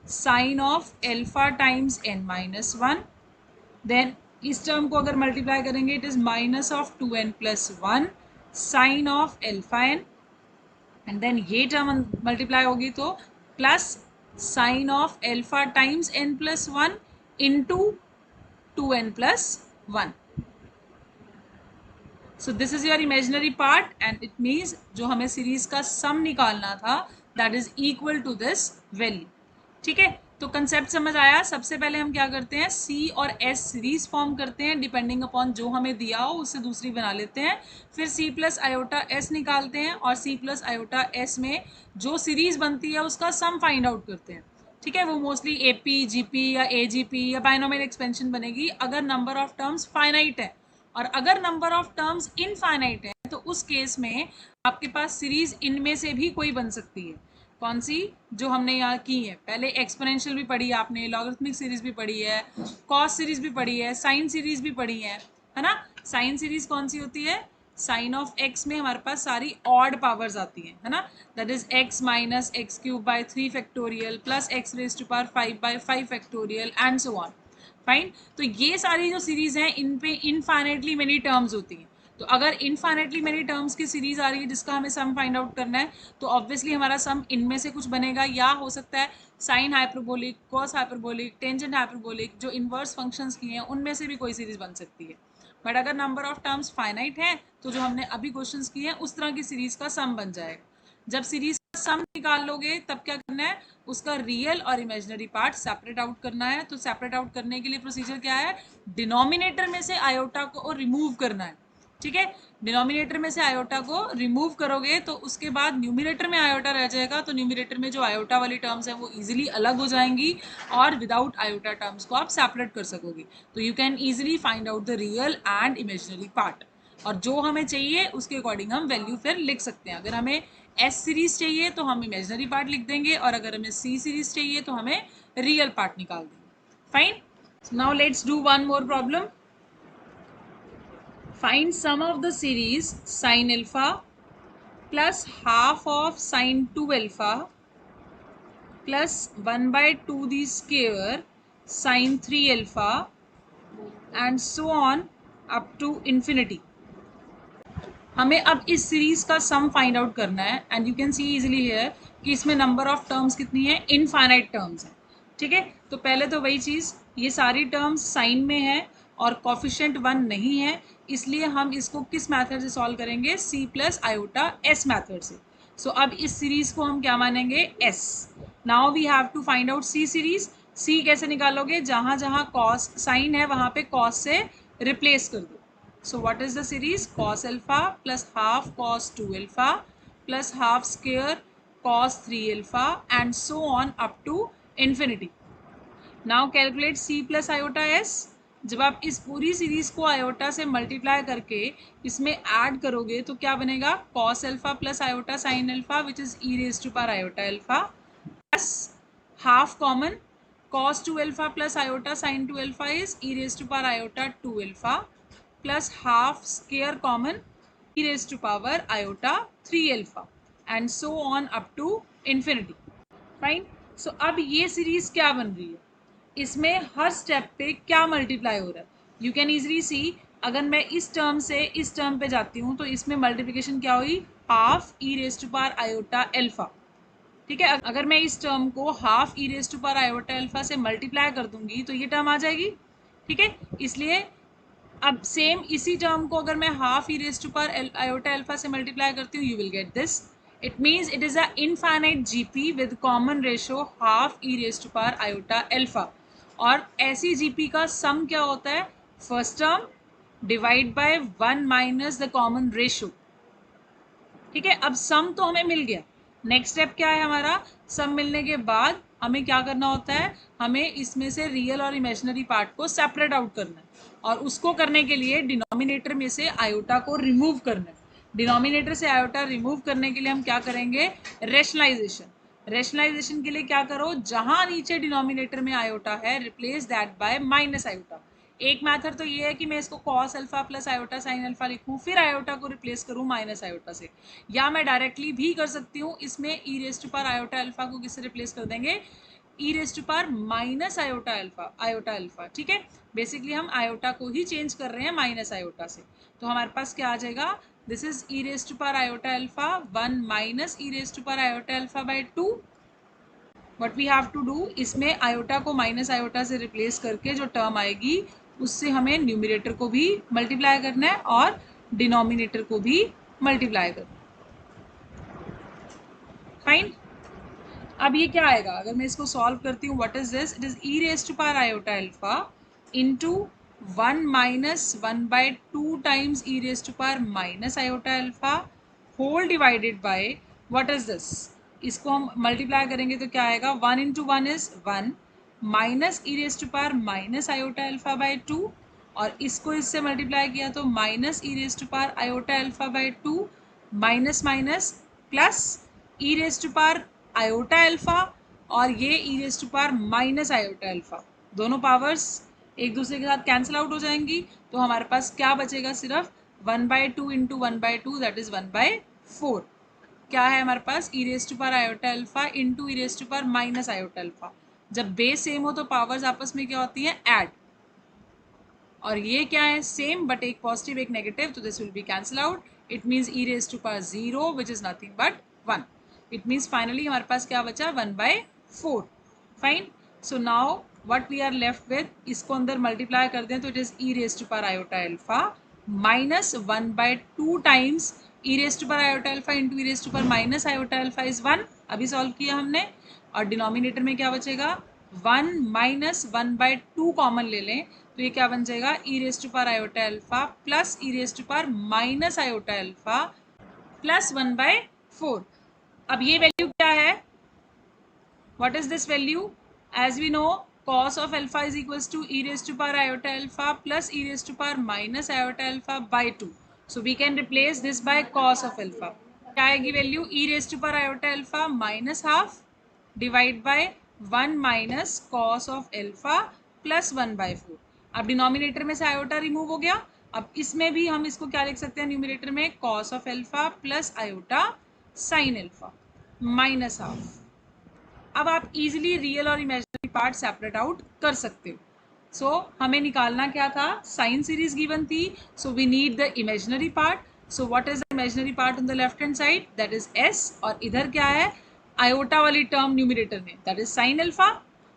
sine of alpha times n minus 1, then इस टर्म को अगर मल्टीप्लाई करेंगे it is minus of 2n plus 1 sine of alpha n, and then ये टर्म मल्टीप्लाई होगी तो plus sine of alpha times n plus 1 into 2n plus 1. So this is your imaginary part and it means जो हमें सीरीज का सम निकालना था that is equal to this value. ठीक है, तो कंसेप्ट समझ आया. सबसे पहले हम क्या करते हैं, सी और एस सीरीज फॉर्म करते हैं, डिपेंडिंग अपॉन जो हमें दिया हो उससे दूसरी बना लेते हैं. फिर सी प्लस आयोटा एस निकालते हैं और सी प्लस आयोटा एस में जो सीरीज बनती है उसका सम फाइंड आउट करते हैं. ठीक है, वो मोस्टली एपी जीपी या एजीपी या बाइनोमियल एक्सपेंशन बनेगी अगर नंबर ऑफ टर्म्स फाइनाइट है, और अगर नंबर ऑफ टर्म्स इनफाइनाइट है तो उस केस में आपके पास सीरीज इनमें से भी कोई बन सकती है. कौन सी, जो हमने यहाँ की है, पहले एक्सपोनेंशियल भी पढ़ी है आपने, लॉगरिथमिक सीरीज भी पढ़ी है, कॉस सीरीज भी पढ़ी है, साइन सीरीज भी पढ़ी है ना. साइन सीरीज कौन सी होती है, साइन ऑफ एक्स में हमारे पास सारी ऑड पावर्स आती हैं, है ना, that is x minus x cube by 3 factorial plus x raise to power 5 by 5 factorial and so on. Fine, तो ये सारी जो सीरीज हैं इन पे इनफाइनाइटली मेनी टर्म्स होती हैं. तो अगर इनफाइनाइटली मेनी टर्म्स की सीरीज आ रही है जिसका हमें सम फाइंड आउट करना है तो ऑब्वियसली हमारा सम इनमें से कुछ बनेगा, या हो सकता है sine hyperbolic, cos hyperbolic, tangent hyperbolic, जो इन्वर्स फंक्शंस की हैं उनमें से भी कोई सीरीज बन सकती है. बट अगर नंबर ऑफ टर्म्स फाइनाइट है तो जो हमने अभी क्वेश्चंस किए हैं उस तरह की सीरीज का सम बन जाएगा. जब सीरीज का सम निकाल लोगे तब क्या करना है, उसका रियल और इमेजिनरी पार्ट सेपरेट आउट करना है. तो सेपरेट आउट करने के लिए प्रोसीजर क्या है, डिनोमिनेटर में से आयोटा को रिमूव करना है. ठीक है, डिनोमिनेटर में से आयोटा को रिमूव करोगे तो उसके बाद न्यूमिनेटर में आयोटा रह जाएगा. तो न्यूमिनेटर में जो आयोटा वाली टर्म्स हैं वो इजीली अलग हो जाएंगी और विदाउट आयोटा टर्म्स को आप सेपरेट कर सकोगे. तो you can easily find out the real and imaginary part, और जो हमें चाहिए उसके अकॉर्डिंग हम वैल्यू फिर लिख सकते हैं. अगर हमें एस सीरीज चाहिए तो हम इमेजिनरी पार्ट लिख देंगे, और अगर हमें सी सीरीज चाहिए तो हमें रियल पार्ट निकाल देंगे. Fine, now let's do one more problem. Find sum of the series sin alpha plus half of sin 2 alpha plus 1/2 the square sine 3 alpha and so on up to infinity. हमें अब इस सीरीज का सम फाइंड आउट करना है and you can see easily here कि इसमें नंबर ऑफ टर्म्स कितनी है, इनफाइनाइट टर्म्स है। ठीक है, तो पहले तो वही चीज़, ये सारी टर्म्स साइन में है और कॉफिशिएंट 1 नहीं है, इसलिए हम इसको किस मेथड से सॉल्व करेंगे, c plus iota s method से। सो अब इस सीरीज को हम क्या मानेंगे, s। Now we have to find out c series. c कैसे निकालोगे, जहाँ जहाँ कॉस साइन है वहाँ पे कॉस से रिप्लेस कर दो। So what is the series, cos alpha plus half cos 2 alpha plus half square cos 3 alpha and so on up to infinity. Now calculate c plus iota s। जब आप इस पूरी सीरीज को आयोटा से मल्टीप्लाई करके इसमें ऐड करोगे तो क्या बनेगा, cos alpha plus iota sin alpha which is e raised to power iota alpha plus half common, cos 2 alpha plus iota sin 2 alpha is e raised to power iota 2 alpha plus half square common e raised to power iota 3 alpha and so on up to infinity. Fine. So अब ये सीरीज क्या बन रही है, इसमें हर स्टेप पे क्या मल्टीप्लाई हो रहा है, यू कैन इजली सी। अगर मैं इस टर्म से इस टर्म पे जाती हूँ तो इसमें मल्टीप्लिकेशन क्या हुई, half e raise to power iota alpha. ठीक है, अगर मैं इस टर्म को half e raise to power iota alpha से मल्टीप्लाई कर दूंगी तो ये टर्म आ जाएगी। ठीक है, इसलिए अब सेम इसी टर्म को अगर मैं half e raise to power iota alpha से मल्टीप्लाई करती हूँ, you will get this. It means it is a infinite GP with common ratio half e raise to power iota alpha. और ऐसी जीपी का सम क्या होता है, first term divide by 1 minus the common ratio. ठीक है, अब सम तो हमें मिल गया, नेक्स्ट स्टेप क्या है हमारा, सम मिलने के बाद हमें क्या करना होता है, हमें इसमें से रियल और इमेजिनरी पार्ट को सेपरेट आउट करना है और उसको करने के लिए डिनोमिनेटर में से आयोटा को रिमूव करना है। डिनोमिनेटर से आयोटा रिमूव करने के लिए हम क्या करेंगे, रेशनलाइजेशन। रेशनलाइजेशन के लिए क्या करो, जहां नीचे डिनोमिनेटर में आयोटा है replace that bye minus iota. एक मेथड तो ये है कि मैं इसको cos alpha plus iota sine alpha लिखूं, फिर आयोटा को रिप्लेस करूं माइनस आयोटा से, या मैं डायरेक्टली भी कर सकती हूँ, इसमें e raise to power iota alpha को किससे रिप्लेस कर देंगे, e raise to power minus iota alpha. ठीक है, बेसिकली हम आयोटा को ही चेंज कर रहे हैं माइनस आयोटा से। तो हमारे पास क्या आ जाएगा, this is e raise to power iota alpha 1 minus e raise to power iota alpha by 2। What we have to do, इसमें आयोटा को माइनस आयोटा से रिप्लेस करके जो टर्म आएगी उससे हमें न्यूमिनेटर को भी मल्टीप्लाई करना है और डिनोमिनेटर को भी मल्टीप्लाई करना है। फाइन। अब ये क्या आएगा, अगर मैं इसको सॉल्व करती हूँ, what is this, it is e raise to power iota alpha into 1 minus 1/2 times e raise to power minus iota alpha whole divided by what is this. इसको हम मल्टीप्लाई करेंगे तो क्या आएगा, 1 into 1 is 1 minus e raise to power minus iota alpha by 2 और इसको इससे मल्टीप्लाई किया तो minus e raise to power iota alpha by 2 minus minus plus e raise to power iota alpha और ये e raise to power minus iota alpha, दोनों पावर्स एक दूसरे के साथ कैंसिल आउट हो जाएंगी। तो हमारे पास क्या बचेगा, सिर्फ 1/2 इंटू 1/2 दैट इज 1/4। क्या है हमारे पास, e raise to power iota alpha into e raise to power minus iota alpha. जब बेस सेम हो तो पावर्स आपस में क्या होती हैं, ऐड। और ये क्या है, सेम बट एक पॉजिटिव एक नेगेटिव, तो this will be cancel out. It means e raise to power 0 which is nothing but 1। It means finally हमारे पास क्या बचा, 1/4। Fine. So now what we are left with, इसको अंदर मल्टीप्लाई कर दें तो it is e raise to power iota alpha minus 1/2 times e raise to power iota alpha into e raise to power minus iota alpha is 1। अभी सॉल्व किया हमने, और डिनोमिनेटर में क्या बचेगा, 1 माइनस 1/2 कॉमन ले लें तो ये क्या बन जाएगा, e raise to power iota alpha plus e raise to power minus iota alpha plus 1/4। अब ये वैल्यू क्या है, what is this value, as we know cos of alpha is equals to e raised to power iota alpha plus e raised to power minus iota alpha by 2. So we can replace this by cos of alpha. क्या आएगी value, e raised to power iota alpha minus half divide by 1 minus cos of alpha plus 1/4। अब डिनोमिनेटर में से आयोटा रिमूव हो गया, अब इसमें भी हम इसको क्या लिख सकते हैं, न्यूमिनेटर में cos of alpha plus iota sin alpha minus half. अब आप इजीली रियल और इमेजिनरी पार्ट सेपरेट आउट कर सकते हो. सो हमें निकालना क्या था, साइन सीरीज गिवन थी, so we need the imaginary part. So what is the imaginary part on the left hand side, that is s, और इधर क्या है, आयोटा वाली टर्म न्यूमिनेटर में, दैट इज साइन अल्फा,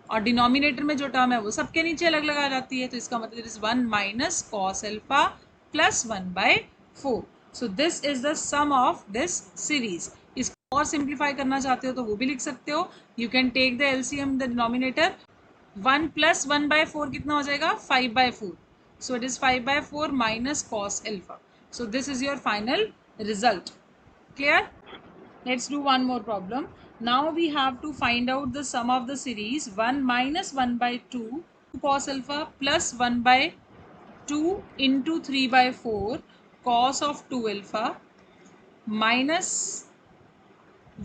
और डिनोमिनेटर में जो टर्म है वो सबके नीचे अलग लगा जाती है, तो इसका मतलब is 1 minus cos alpha plus 1/4. So this is the sum of this series. इसको और सिंप्लीफाई करना चाहते हो तो वो भी लिख सकते हो. You can take the LCM the denominator. 1 plus 1/4 कितना हो जाएगा, 5/4. So it is 5/4 minus cos alpha. So this is your final result. Clear? Let's do one more problem. Now we have to find out the sum of the series 1 minus 1/2 cos alpha plus 1/2 into 3/4 cos of 2 alpha minus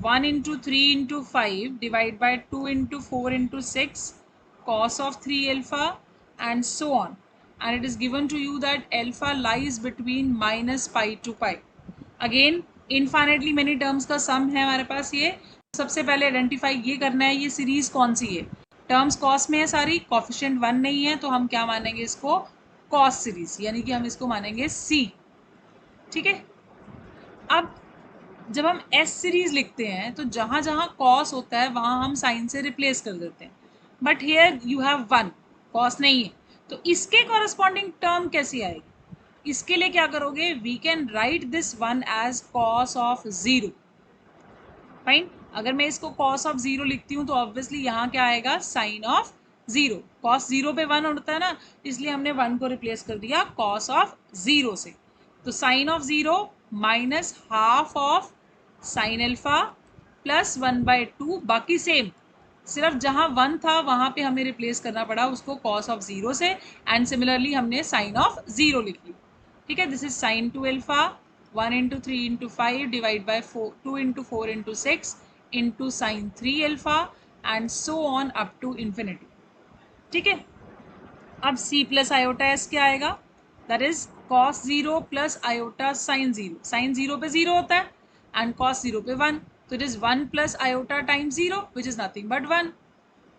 1 into 3 into 5 divided by 2 into 4 into 6 cos of 3 alpha and so on. And it is given to you that alpha lies between minus pi to pi. Again infinitely many terms का सम है हमारे पास. ये सबसे पहले आइडेंटिफाई ये करना है ये सीरीज कौन सी है. टर्म्स कॉस में है सारी, कॉफिशिएंट 1 नहीं है, तो हम क्या मानेंगे इसको, कॉस सीरीज, यानी कि हम इसको मानेंगे सी. ठीक है. अब जब हम एस सीरीज लिखते हैं तो जहाँ जहाँ कॉस होता है वहाँ हम साइन से रिप्लेस कर देते हैं, but here you have 1, cos नहीं है, तो इसके कॉरस्पॉन्डिंग टर्म कैसी आएगी. इसके लिए क्या करोगे, we can write this one as cos of 0. Fine. अगर मैं इसको कॉस ऑफ 0 लिखती हूँ तो ऑब्वियसली यहाँ क्या आएगा, साइन ऑफ 0. कॉस 0 पे 1 उड़ता है ना, इसलिए हमने 1 को रिप्लेस कर दिया कॉस ऑफ 0 से. तो sine of 0 minus half of sine alpha plus 1/2, बाकी सेम, सिर्फ जहाँ 1 था वहाँ पे हमें रिप्लेस करना पड़ा उसको कॉस ऑफ 0 से, एंड सिमिलरली हमने साइन ऑफ 0 लिख ली. ठीक है. This is sine 2 alpha 1 into 3 into 5 divided by 2 into 4 into 6 into sin 3 alpha and so on up to infinity. ठीक है. अब c प्लस आयोटा एस क्या आएगा, that is cos 0 plus iota sin 0. sin 0 पे 0 होता है एंड cos 0 पे 1, तो it is 1 plus iota times 0 which is nothing but 1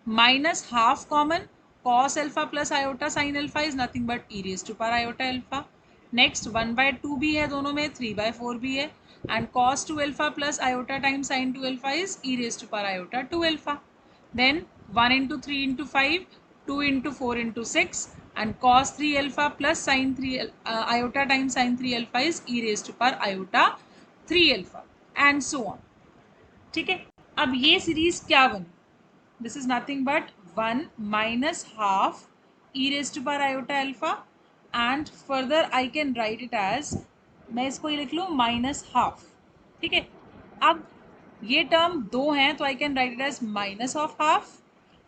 minus half common, cos alpha plus iota sin alpha is nothing but e raise to power iota alpha. Next 1/2 भी है दोनों में, 3/4 भी है, and cos 2 alpha plus iota time sin 2 alpha is e raise to power iota 2 alpha. Then 1 into 3 into 5, 2 into 4 into 6 and cos 3 alpha plus sin 3 iota times sin 3 alpha is e raised to power iota 3 alpha and so on. ठीक है. अब ये सीरीज क्या बनी, this is nothing but 1 minus half e raised to power iota alpha and further I can write it as, मैं इसको ये लिख लूँ माइनस हाफ. ठीक है. अब ये टर्म 2 हैं तो I can write it as minus of half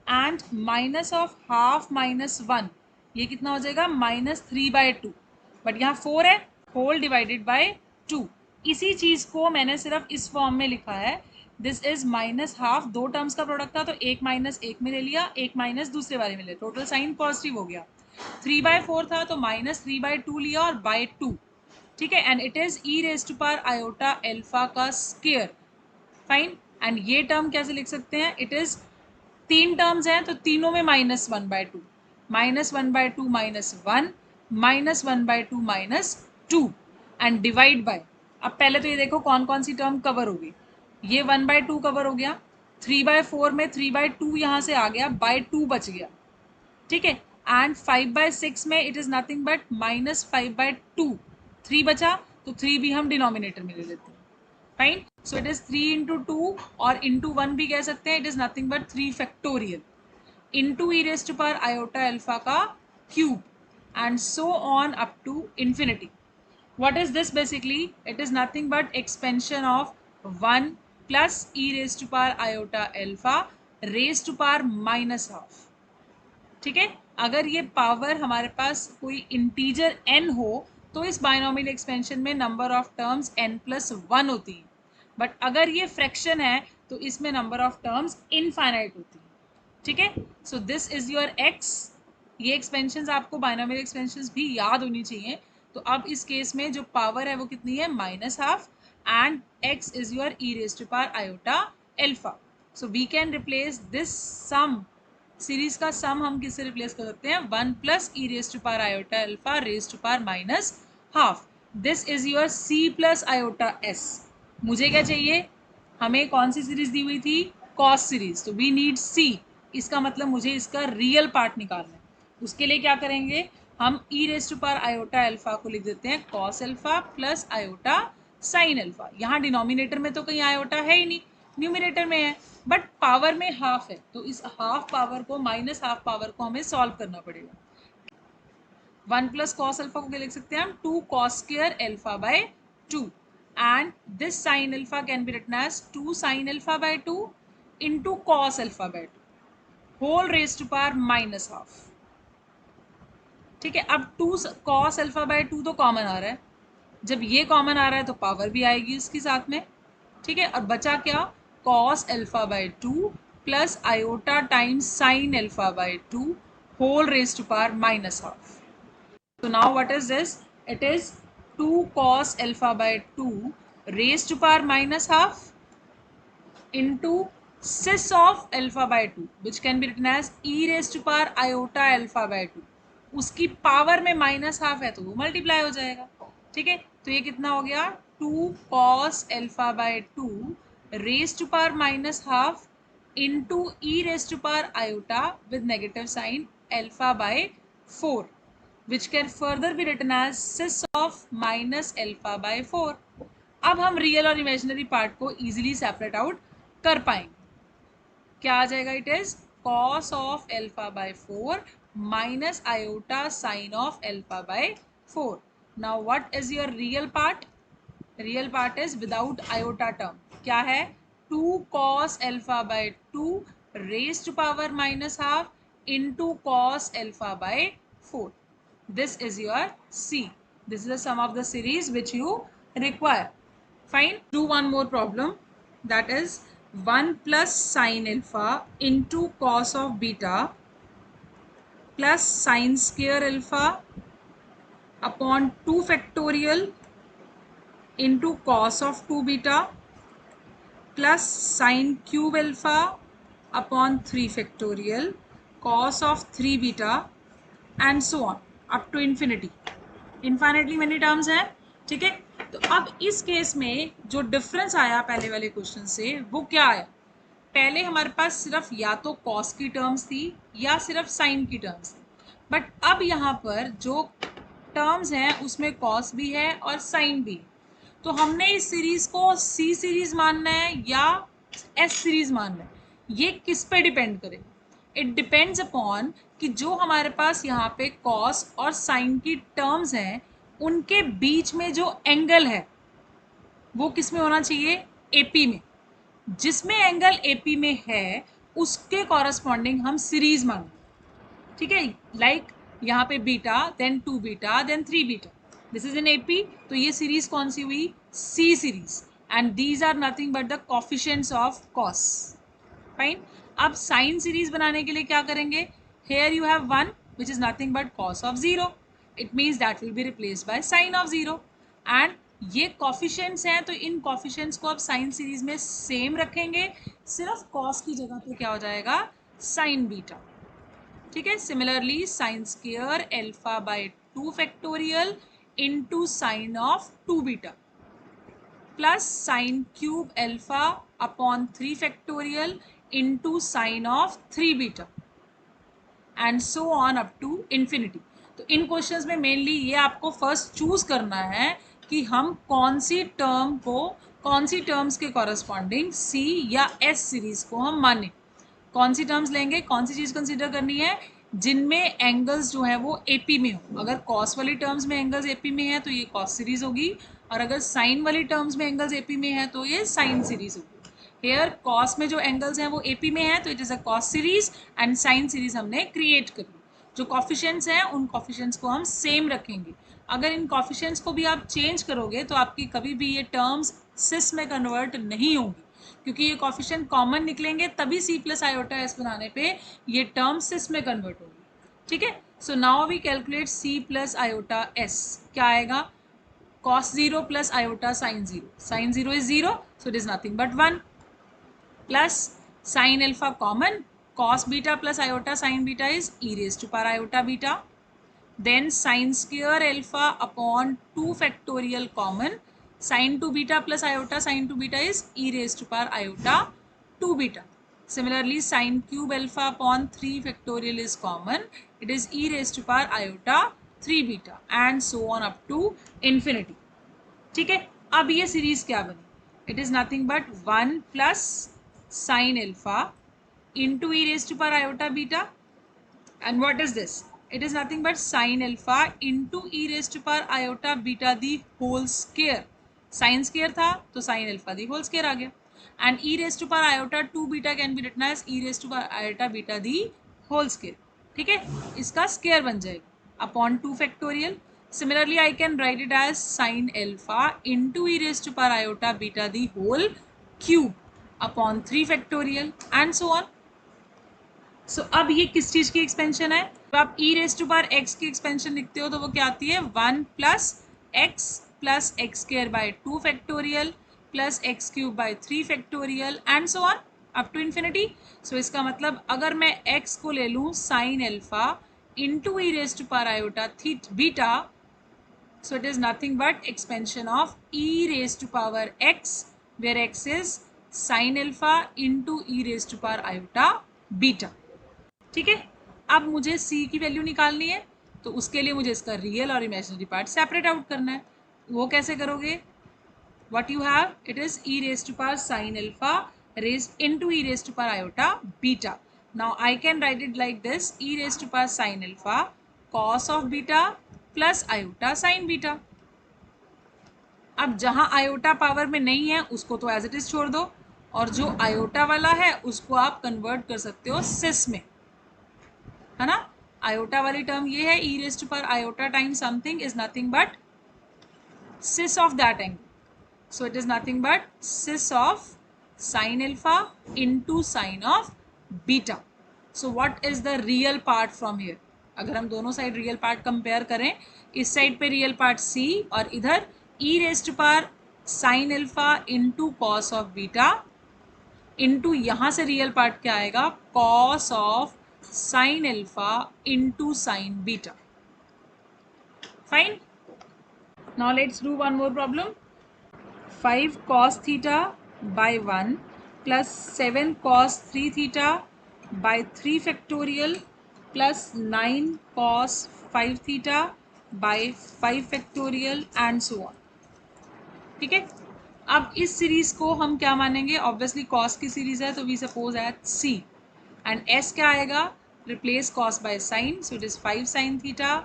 and minus of half minus 1, ये कितना हो जाएगा, -3/2, बट यहाँ 4 है, होल डिवाइडेड बाय 2. इसी चीज़ को मैंने सिर्फ इस फॉर्म में लिखा है. दिस इज माइनस हाफ, दो टर्म्स का प्रोडक्ट था तो एक माइनस एक में ले लिया, एक माइनस दूसरे वाले में ले, टोटल साइन पॉजिटिव हो गया. 3/4 था तो -3/2 लिया और बाय 2. ठीक है. And it is e raise to power iota alpha का स्क्वायर. फाइन. एंड ये टर्म कैसे लिख सकते हैं, इट इज 3 टर्म्स हैं तो तीनों में -1/2, -1/2 -1 -1/2 -2 एंड डिवाइड बाय. अब पहले तो ये देखो कौन कौन सी टर्म कवर हो गई. ये 1/2 कवर हो गया, 3/4 में 3/2 यहाँ से आ गया, बाय 2 बच गया. ठीक है. एंड 5/6 में इट इज नथिंग बट -5/2, 3 बचा तो 3 भी हम डिनोमिनेटर में ले लेते हैं. Fine. So it is 3 into 2 और into 1 भी कह सकते हैं, it is nothing but 3 factorial into e raised to power iota alpha का cube and so on up to infinity. What is this basically? It is nothing but expansion of 1 plus e raised to power iota alpha raised to power minus half. ठीक है. अगर ये पावर हमारे पास कोई इंटीजर n हो तो इस बायनोमियल एक्सपेंशन में नंबर ऑफ टर्म्स n+1 होती है, बट अगर ये फ्रैक्शन है तो इसमें नंबर ऑफ टर्म्स इनफाइनाइट होती है. ठीक है. सो दिस इज योर x. ये एक्सपेंशंस आपको बायनोमियल एक्सपेंशंस भी याद होनी चाहिए. तो अब इस केस में जो पावर है वो कितनी है, -1/2 and x is your e raise to power iota alpha. So we can replace this sum, series का सम हम किससे रिप्लेस कर सकते हैं, 1 plus e raise to power iota alpha raise to power minus half. This is your c plus iota s. मुझे क्या चाहिए, हमें कौन सी सीरीज दी हुई थी, कॉस सीरीज. तो वी नीड सी. इसका मतलब मुझे इसका रियल पार्ट निकालना है. उसके लिए क्या करेंगे, हम e raise to power iota alpha को लिख देते हैं cos alpha plus iota sine alpha. यहाँ डिनोमिनेटर में तो कहीं आयोटा है ही नहीं, न्यूमिनेटर में है, बट पावर में हाफ है. तो इस हाफ पावर को माइनस हाफ पावर को हमें सॉल्व करना पड़ेगा. 1 प्लस कॉस अल्फा को क्या लिख सकते हैं हम, 2 cos square alpha by 2. And this sine alpha can be written as 2 sine alpha by 2 into cos alpha by 2 whole raise to power minus half. ठीक है, अब 2 कॉस अल्फा बाय 2 तो कॉमन आ रहा है, जब ये कॉमन आ रहा है तो पावर भी आएगी उसके साथ में. ठीक है, और बचा क्या, cos alpha by 2 plus iota times sine alpha by 2 whole raise to power minus half. So now what is this? It is 2 cos alpha by 2 raised to power minus half into cis of alpha by 2 which can be written as e raised to power iota alpha by 2. उसकी पावर में माइनस हाफ है तो वो मल्टीप्लाई हो जाएगा. ठीक है, तो ये कितना हो गया, 2 cos alpha by 2 raised to power minus half into e raised to power iota with negative sign alpha by 4. which can further be written as cis of minus alpha by 4. अब हम रियल और इमेजिनरी पार्ट को इजीली सेपरेट आउट कर पाएंगे. क्या आ जाएगा, it is cos of alpha by 4 minus iota sine of alpha by 4. Now what is your real part, real part is without iota term. क्या है, 2 cos alpha by 2 raise to power minus half into cos alpha by 4. This is your C. This is the sum of the series which you require. Fine. Do one more problem. That is 1 plus sin alpha into cos of beta plus sin square alpha upon 2 factorial into cos of 2 beta plus sin cube alpha upon 3 factorial cos of 3 beta and so on up to infinity. Infinitely many terms हैं. ठीक है, तो अब इस केस में जो डिफरेंस आया पहले वाले क्वेश्चन से वो क्या आया, पहले हमारे पास सिर्फ या तो कॉस की टर्म्स थी या सिर्फ साइन की टर्म्स थी, बट अब यहाँ पर जो टर्म्स हैं उसमें कॉस भी है और साइन भी है. तो हमने इस सीरीज को सी सीरीज मानना है या एस सीरीज मानना है, ये किस पे डिपेंड करेगा, इट डिपेंड्स अपॉन कि जो हमारे पास यहाँ पे कॉस और साइन की टर्म्स हैं उनके बीच में जो एंगल है वो किस में होना चाहिए, एपी में. जिसमें एंगल एपी में है उसके कॉरस्पॉन्डिंग हम सीरीज मानेंगे. ठीक है, लाइक यहाँ पे beta then 2 beta then 3 beta, this is an AP. तो ये सीरीज कौन सी हुई, C series. And these are nothing but the coefficients of cos. Fine. अब साइन सीरीज बनाने के लिए क्या करेंगे, here you have 1 which is nothing but cos of 0. It means that will be replaced by sine of 0. And ये कॉफिशिएंट्स हैं तो इन कॉफिशिएंट्स को अब साइन सीरीज में सेम रखेंगे, सिर्फ कॉस की जगह पे क्या हो जाएगा, साइन बीटा. ठीक है, similarly sine square alpha by 2 factorial into sine of 2 beta plus sine cube alpha upon 3 factorial into sine of 3 beta and so on up to infinity. तो इन क्वेश्चंस में मेनली ये आपको फर्स्ट चूज करना है कि हम कौन सी टर्म को कौन सी टर्म्स के कॉरस्पॉन्डिंग सी या एस सीरीज को हम माने. कौन सी टर्म्स लेंगे, कौन सी चीज़ कंसीडर करनी है, जिनमें एंगल्स जो है वो एपी में हो. अगर कॉस वाली टर्म्स में एंगल्स एपी में है तो ये कॉस सीरीज होगी, और अगर साइन वाली टर्म्स में एंगल्स एपी में है तो ये साइन सीरीज होगी. हेयर कॉस में जो एंगल्स हैं वो एपी में है तो it is a cos series and sign series हमने क्रिएट करी. जो कॉफिशिएंट्स हैं उन कॉफिशिएंट्स को हम सेम रखेंगे. अगर इन कॉफिशिएंट्स को भी आप चेंज करोगे तो आपकी कभी भी ये टर्म्स सिस में कन्वर्ट नहीं होंगी, क्योंकि ये कॉफिशिएंट कॉमन निकलेंगे तभी सी प्लस आयोटा एस बनाने पे ये टर्म सिस में कन्वर्ट होगी. ठीक है, so now we calculate c plus iota s. क्या आएगा, cos 0 plus iota sine 0. Sine 0 is 0 so it is nothing but 1 plus sine alpha common, cos beta plus iota sine beta is e raise to power iota beta. Then sin square alpha upon 2 factorial common, sin 2 beta plus iota sin 2 beta is e raised to power iota 2 beta. Similarly, sin cube alpha upon 3 factorial is common, it is e raised to power iota 3 beta and so on up to infinity. ठीक है, अब ये सीरीज क्या बनी? It is nothing but 1 plus sine alpha into e raise to power iota beta. And what is this? It is nothing but sine alpha into e raise to power iota beta the whole square. Sine square था तो sine alpha the whole square आ गया. And e raise to power iota 2 beta can be written as e raise to power iota beta the whole square. ठीक है, इसका स्क्वायर बन जाएगा upon 2 factorial. Similarly, I can write it as sin alpha into e raised to power iota beta the whole cube upon 3 factorial and so on. So अब ये किस चीज की एक्सपेंशन है? तो आप e raised to power x की एक्सपेंशन लिखते हो तो वो क्या आती है? 1 plus x square by 2 factorial plus x cube by 3 factorial and so on up to infinity. So इसका मतलब अगर मैं x को ले लूँ sin alpha into e raised to power iota beta, so it is nothing but expansion of e raised to power x, where x is sin alpha into e raised to power iota beta. ठीक है, अब मुझे c की वैल्यू निकालनी है तो उसके लिए मुझे इसका रियल और इमेजिनरी पार्ट सेपरेट आउट करना है. वो कैसे करोगे? what you have, it is e raised to power sin alpha raised into e raised to power iota beta. Now I can write it like this: e raised to power sin alpha cos of beta plus iota sine beta. अब जहां आयोटा पावर में नहीं है उसको तो एज इट इज छोड़ दो, और जो आयोटा वाला है उसको आप कन्वर्ट कर सकते हो सिस में, है ना. आयोटा वाली टर्म ये है e raise to power iota time something is nothing but cis of that angle. So it is nothing but cis of sine alpha into sine of beta. So what is the real part from here? अगर हम दोनों साइड रियल पार्ट कंपेयर करें, इस साइड पे रियल पार्ट c और इधर e raise to power sine alpha into cos of beta into यहाँ से रियल पार्ट क्या आएगा? Cos of sine alpha into sine beta. Fine. Now let's do one more problem. 5 cos theta by 1 plus 7 cos 3 theta by 3 factorial plus 9 cos 5 theta by 5 factorial and so on. ठीक है, अब इस सीरीज को हम क्या मानेंगे? ऑब्वियसली cos की सीरीज है तो we suppose at c and s क्या आएगा? Replace cos by sin, so it is 5 sin theta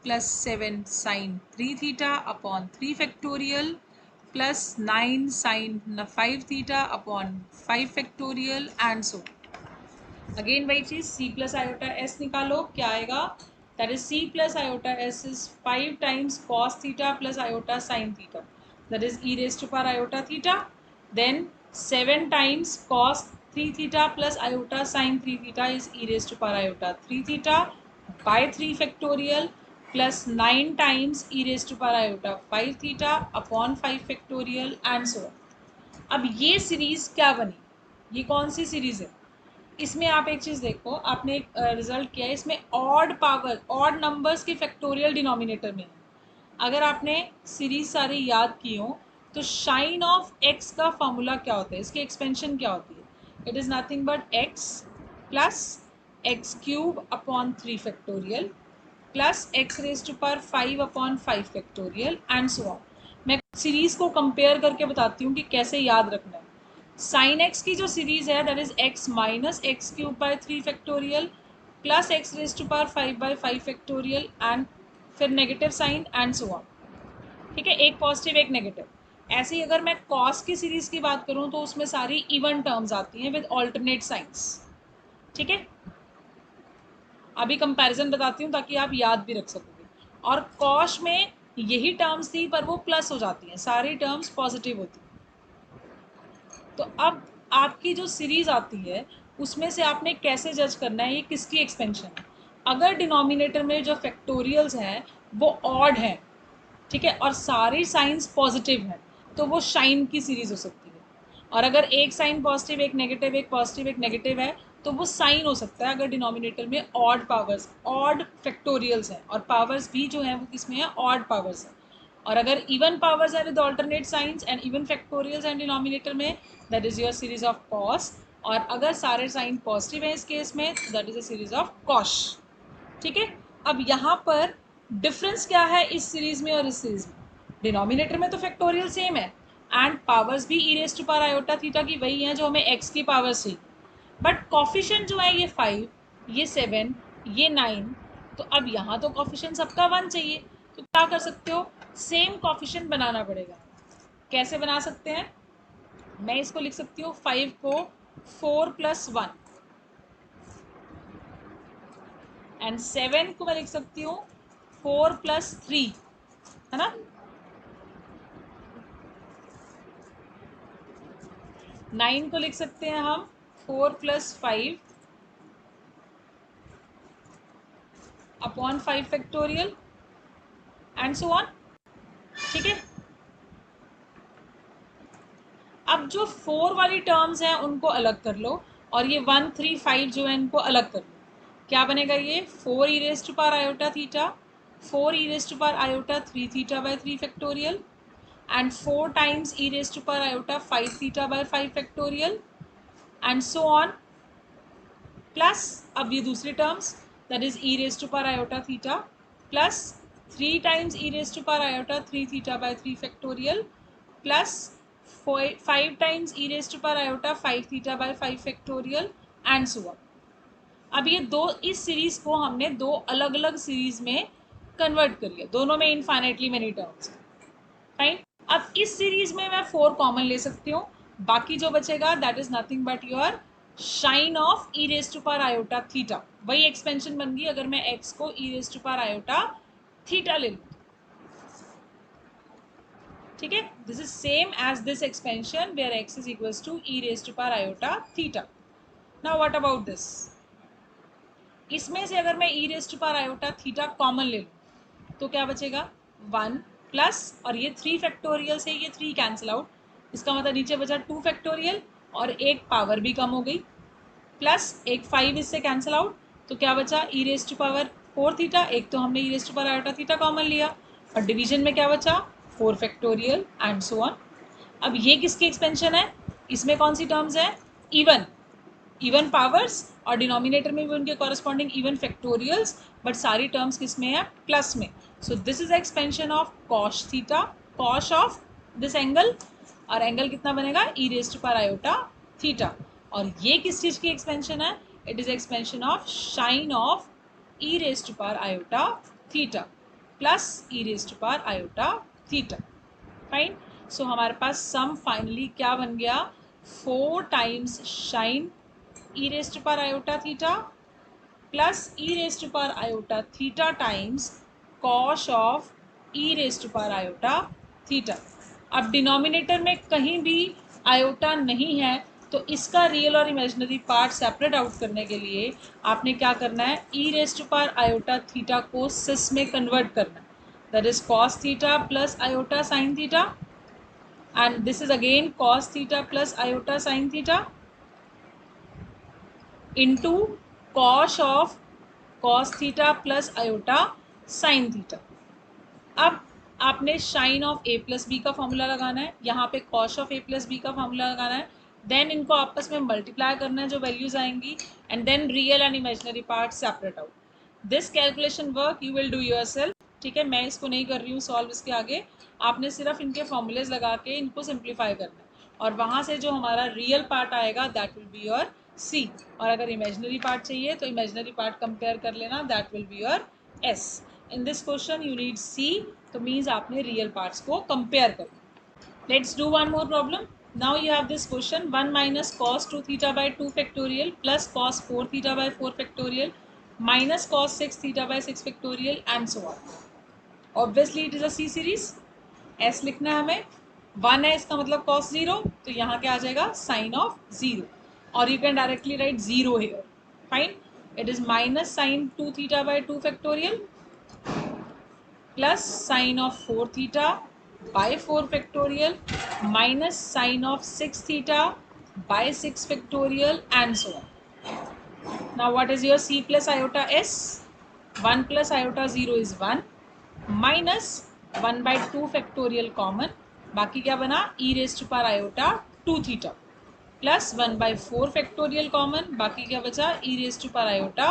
plus 7 sin 3 theta upon 3 factorial plus 9 sin 5 theta upon 5 factorial and so. Again वही चीज, c प्लस आयोटा s निकालो, क्या आएगा? That is c plus iota s is 5 times cos theta plus iota sin theta, that is e raise to power iota theta. Then 7 times cos 3 theta plus iota sin 3 theta is e raise to power iota 3 theta by 3 factorial plus 9 times e raise to power iota 5 theta upon 5 factorial and so on. अब ये सीरीज क्या बनी? ये कौन सी सीरीज है? इसमें आप एक चीज़ देखो, आपने एक रिजल्ट किया है, इसमें ऑड पावर ऑड नंबर्स के फैक्टोरियल डिनोमिनेटर में है. अगर आपने सीरीज सारी याद की हो तो साइन ऑफ एक्स का फॉर्मूला क्या होता है? इसकी एक्सपेंशन क्या होती है? It is nothing but x plus x cube upon 3 factorial plus x raise to power 5 upon 5 factorial and so on. मैं सीरीज को कंपेयर करके बताती हूँ कि कैसे याद रखना है. साइन एक्स की जो सीरीज है that is x minus x cube by 3 factorial plus x raise to power 5 by 5 factorial and फिर negative sign and so on. ठीक है, एक पॉजिटिव एक नेगेटिव. ऐसे ही अगर मैं कॉस की सीरीज की बात करूं तो उसमें सारी इवन टर्म्स आती हैं विद ऑल्टरनेट साइंस. ठीक है, अभी कंपैरिजन बताती हूँ ताकि आप याद भी रख सकोगे. और कॉस में यही टर्म्स थी पर वो प्लस हो जाती हैं, सारी टर्म्स पॉजिटिव होती हैं. तो अब आपकी जो सीरीज आती है उसमें से आपने कैसे जज करना है ये किसकी एक्सपेंशन है? अगर डिनोमिनेटर में जो फैक्टोरियल्स हैं वो ऑड हैं, ठीक है, और सारी साइंस पॉजिटिव हैं तो वो शाइन की सीरीज हो सकती है. और अगर एक साइन पॉजिटिव एक नेगेटिव एक पॉजिटिव एक नेगेटिव है तो वो साइन हो सकता है अगर डिनोमिनेटर में ऑड पावर्स ऑड फैक्टोरियल्स हैं, और पावर्स भी जो है वो किस में है, ऑड पावर्स है। और अगर इवन पावर्स है with alternate signs and even factorials and denominator में, that is your series of cos. और अगर सारे साइन पॉजिटिव हैं इस केस में, that is a series of cosh. ठीक है। अब यहाँ पर डिफरेंस क्या है इस सीरीज में और इस सीरीज में? डिनोमिनेटर में तो फैक्टोरियल सेम है एंड पावर्स भी e raise to power iota theta की वही है जो हमें एक्स की पावर से, बट कॉफिशिएंट जो है ये 5, ये 7, ये 9। तो अब यहाँ तो कॉफिशिएंट सबका 1 चाहिए, तो क्या कर सकते हो, सेम कॉफिशिएंट बनाना पड़ेगा। कैसे बना सकते हैं? मैं इसको लिख सकती हूँ 5 को 4 + 1 एंड 7 को मैं लिख सकती हूँ 4 + 3, है ना। 9 को लिख सकते हैं हम 4 + 5 upon 5 factorial and so on. ठीक है। अब जो 4 वाली टर्म्स हैं उनको अलग कर लो और ये 1, 3, 5 जो है इनको अलग कर लो। क्या बनेगा ये 4 e raise to power iota theta, 4 e raise to power iota 3 theta by 3 factorial and 4 times e raise to power iota 5 theta by 5 factorial and so on. Plus अब ये दूसरी terms that is e raise to power iota theta plus 3 times e raise to power iota 3 theta by 3 factorial plus 5 times e raise to power iota 5 theta by 5 factorial and so on. अब ये दो, इस सीरीज को हमने दो अलग अलग सीरीज में कन्वर्ट कर लिया, दोनों में इनफाइनाइटली मेनी टर्म्स। फाइन। अब इस सीरीज में मैं 4 कॉमन ले सकती हूँ, बाकी जो बचेगा that is nothing but your sine of e raise to power iota theta. वही एक्सपेंशन बन गई अगर मैं एक्स को e raise to power iota theta ले लूँ। ठीक है। This is same as this expansion where x is equals to e raise to power iota theta. Now what about this? इसमें से अगर मैं e raise to power iota theta common ले लूँ तो क्या बचेगा 1 प्लस, और ये 3 फैक्टोरियल से ये 3 कैंसिल आउट, इसका मतलब नीचे बचा 2 फैक्टोरियल और एक पावर भी कम हो गई, प्लस एक 5 इससे कैंसिल आउट, तो क्या बचा e raise to power 4 theta. एक तो हमने e raise to power iota theta common लिया और डिवीजन में क्या बचा 4 फैक्टोरियल एंड सो ऑन। अब ये किसकी एक्सपेंशन है? इसमें कौन सी टर्म्स है? इवन, इवन पावर्स और डिनोमिनेटर में भी उनके कॉरस्पॉन्डिंग इवन फैक्टोरियल्स, बट सारी टर्म्स किस में है? प्लस में। So this is expansion of cosh theta, cosh of this angle, और एंगल कितना बनेगा e raise to power iota theta. और ये किस चीज़ की एक्सपेंशन है? It is expansion of sine of e raise to power iota theta plus e raise to power iota theta. Fine. So हमारे पास सम फाइनली क्या बन गया 4 times sine e raise to power iota theta plus e raise to power iota theta times cosh of e raise to power iota theta. अब डिनोमिनेटर में कहीं भी आयोटा नहीं है तो इसका रियल और इमेजिनरी पार्ट सेपरेट आउट करने के लिए आपने क्या करना है, e raise to power iota theta को सिस में कन्वर्ट करना है, that is cos theta plus iota sine theta and this is again cos theta plus iota sin theta into cos of cos theta plus iota sin theta। अब आपने sine of a plus b का फॉर्मूला लगाना है, यहाँ पे cos of a plus b का फॉर्मूला लगाना है, देन इनको आपस में मल्टीप्लाई करना है जो वैल्यूज आएंगी, and then real and imaginary part separate out. This calculation work you will do yourself. ठीक है, मैं इसको नहीं कर रही हूँ सॉल्व इसके आगे, आपने सिर्फ इनके फॉर्मूलेज लगा के इनको सिंप्लीफाई करना है, और वहाँ से जो हमारा रियल पार्ट आएगा that will be your c, और अगर इमेजिनरी पार्ट चाहिए तो इमेजिनरी पार्ट कंपेयर कर लेना, that will be your S. In this question you need C, तो मीन्स आपने रियल पार्ट्स को कंपेयर करना। Let's do one more problem. Now you have this question 1 minus cos 2 theta by 2 factorial plus cos 4 theta by 4 factorial minus cos 6 theta by 6 factorial and so on. Obviously it is a C series, S लिखना है हमें, 1 है इसका मतलब कॉस 0, तो यहाँ क्या आ जाएगा साइन ऑफ 0, और you can directly write 0 here. Fine. It is minus sine 2 theta by 2 factorial plus sine of 4 theta by 4 factorial minus sine of 6 theta by 6 factorial and so on. Now what is your c plus iota s? 1 plus iota 0 is 1 minus 1 by 2 factorial common, बाकी क्या बना e raised to power iota 2 theta plus 1 by 4 factorial common, बाकी क्या बचा e raised to power iota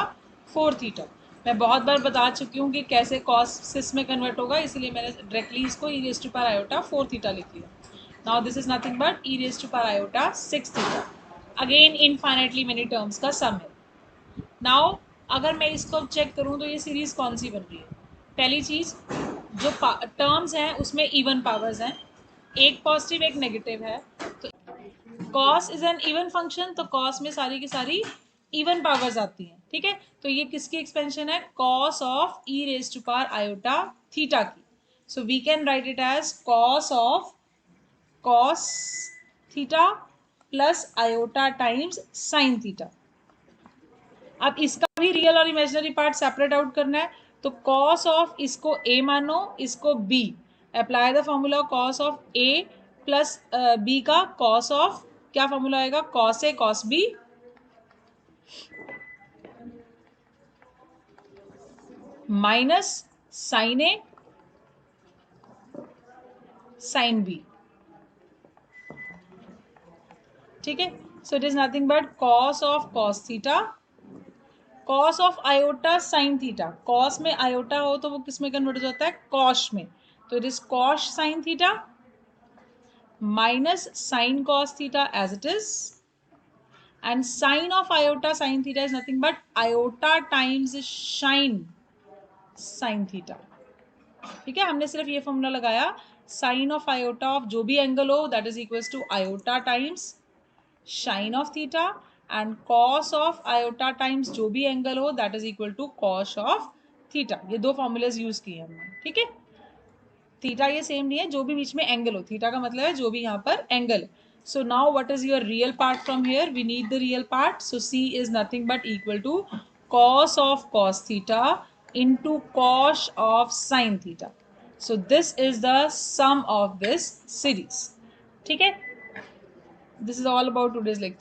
4 theta. मैं बहुत बार बता चुकी हूँ कि कैसे कॉस सिस में कन्वर्ट होगा, इसलिए मैंने डायरेक्टली इसको e raised to power iota 4 theta लिख लिया. Now this is nothing but e raised to power iota 6 theta. Again infinitely many terms का सम है. नाउ अगर मैं इसको चेक करूँ तो ये सीरीज कौन सी बन रही है. पहली चीज़, जो टर्म्स हैं उसमें इवन पावर्स हैं, एक पॉजिटिव एक नेगेटिव है. तो cos is an even function, तो कॉस में सारी की सारी इवन पावर्स आती हैं. ठीक है, तो ये किसकी एक्सपेंशन है? Cos of e raise to power iota theta की. So we can write it as cos of cos theta plus iota times sine theta. अब इसका भी रियल और इमेजिनरी पार्ट सेपरेट आउट करना है, तो कॉस ऑफ इसको a मानो, इसको b. Apply the formula cos of a plus b का कॉस ऑफ, क्या फॉर्मूला आएगा? Cos a cos b minus sine a sine b. ठीक है, so it is nothing but cos of cos theta cos of iota sine theta. Cos में आयोटा हो तो वो किस में कन्वर्ट हो जाता है? कॉश में. तो it is cosh sine theta minus sine cos theta as it is, and sine of iota sin theta is nothing but iota times shine sin theta. ठीक है, हमने सिर्फ ये फॉर्मूला लगाया, साइन ऑफ आयोटा ऑफ जो भी एंगल हो that is equals to iota times sine of theta, and cos of iota times जो भी एंगल हो that is equal to cos of theta. ये दो फॉर्मूलेज यूज किए हमने. ठीक है, थीटा ये सेम नहीं है, जो भी बीच में एंगल हो, थीटा का मतलब है जो भी यहाँ पर एंगल है. So now what is your real part from here? We need the real part. So C is nothing but equal to cos of cos theta into cos of sin theta. So this is the sum of this series. ठीक है? This is all about today's lecture.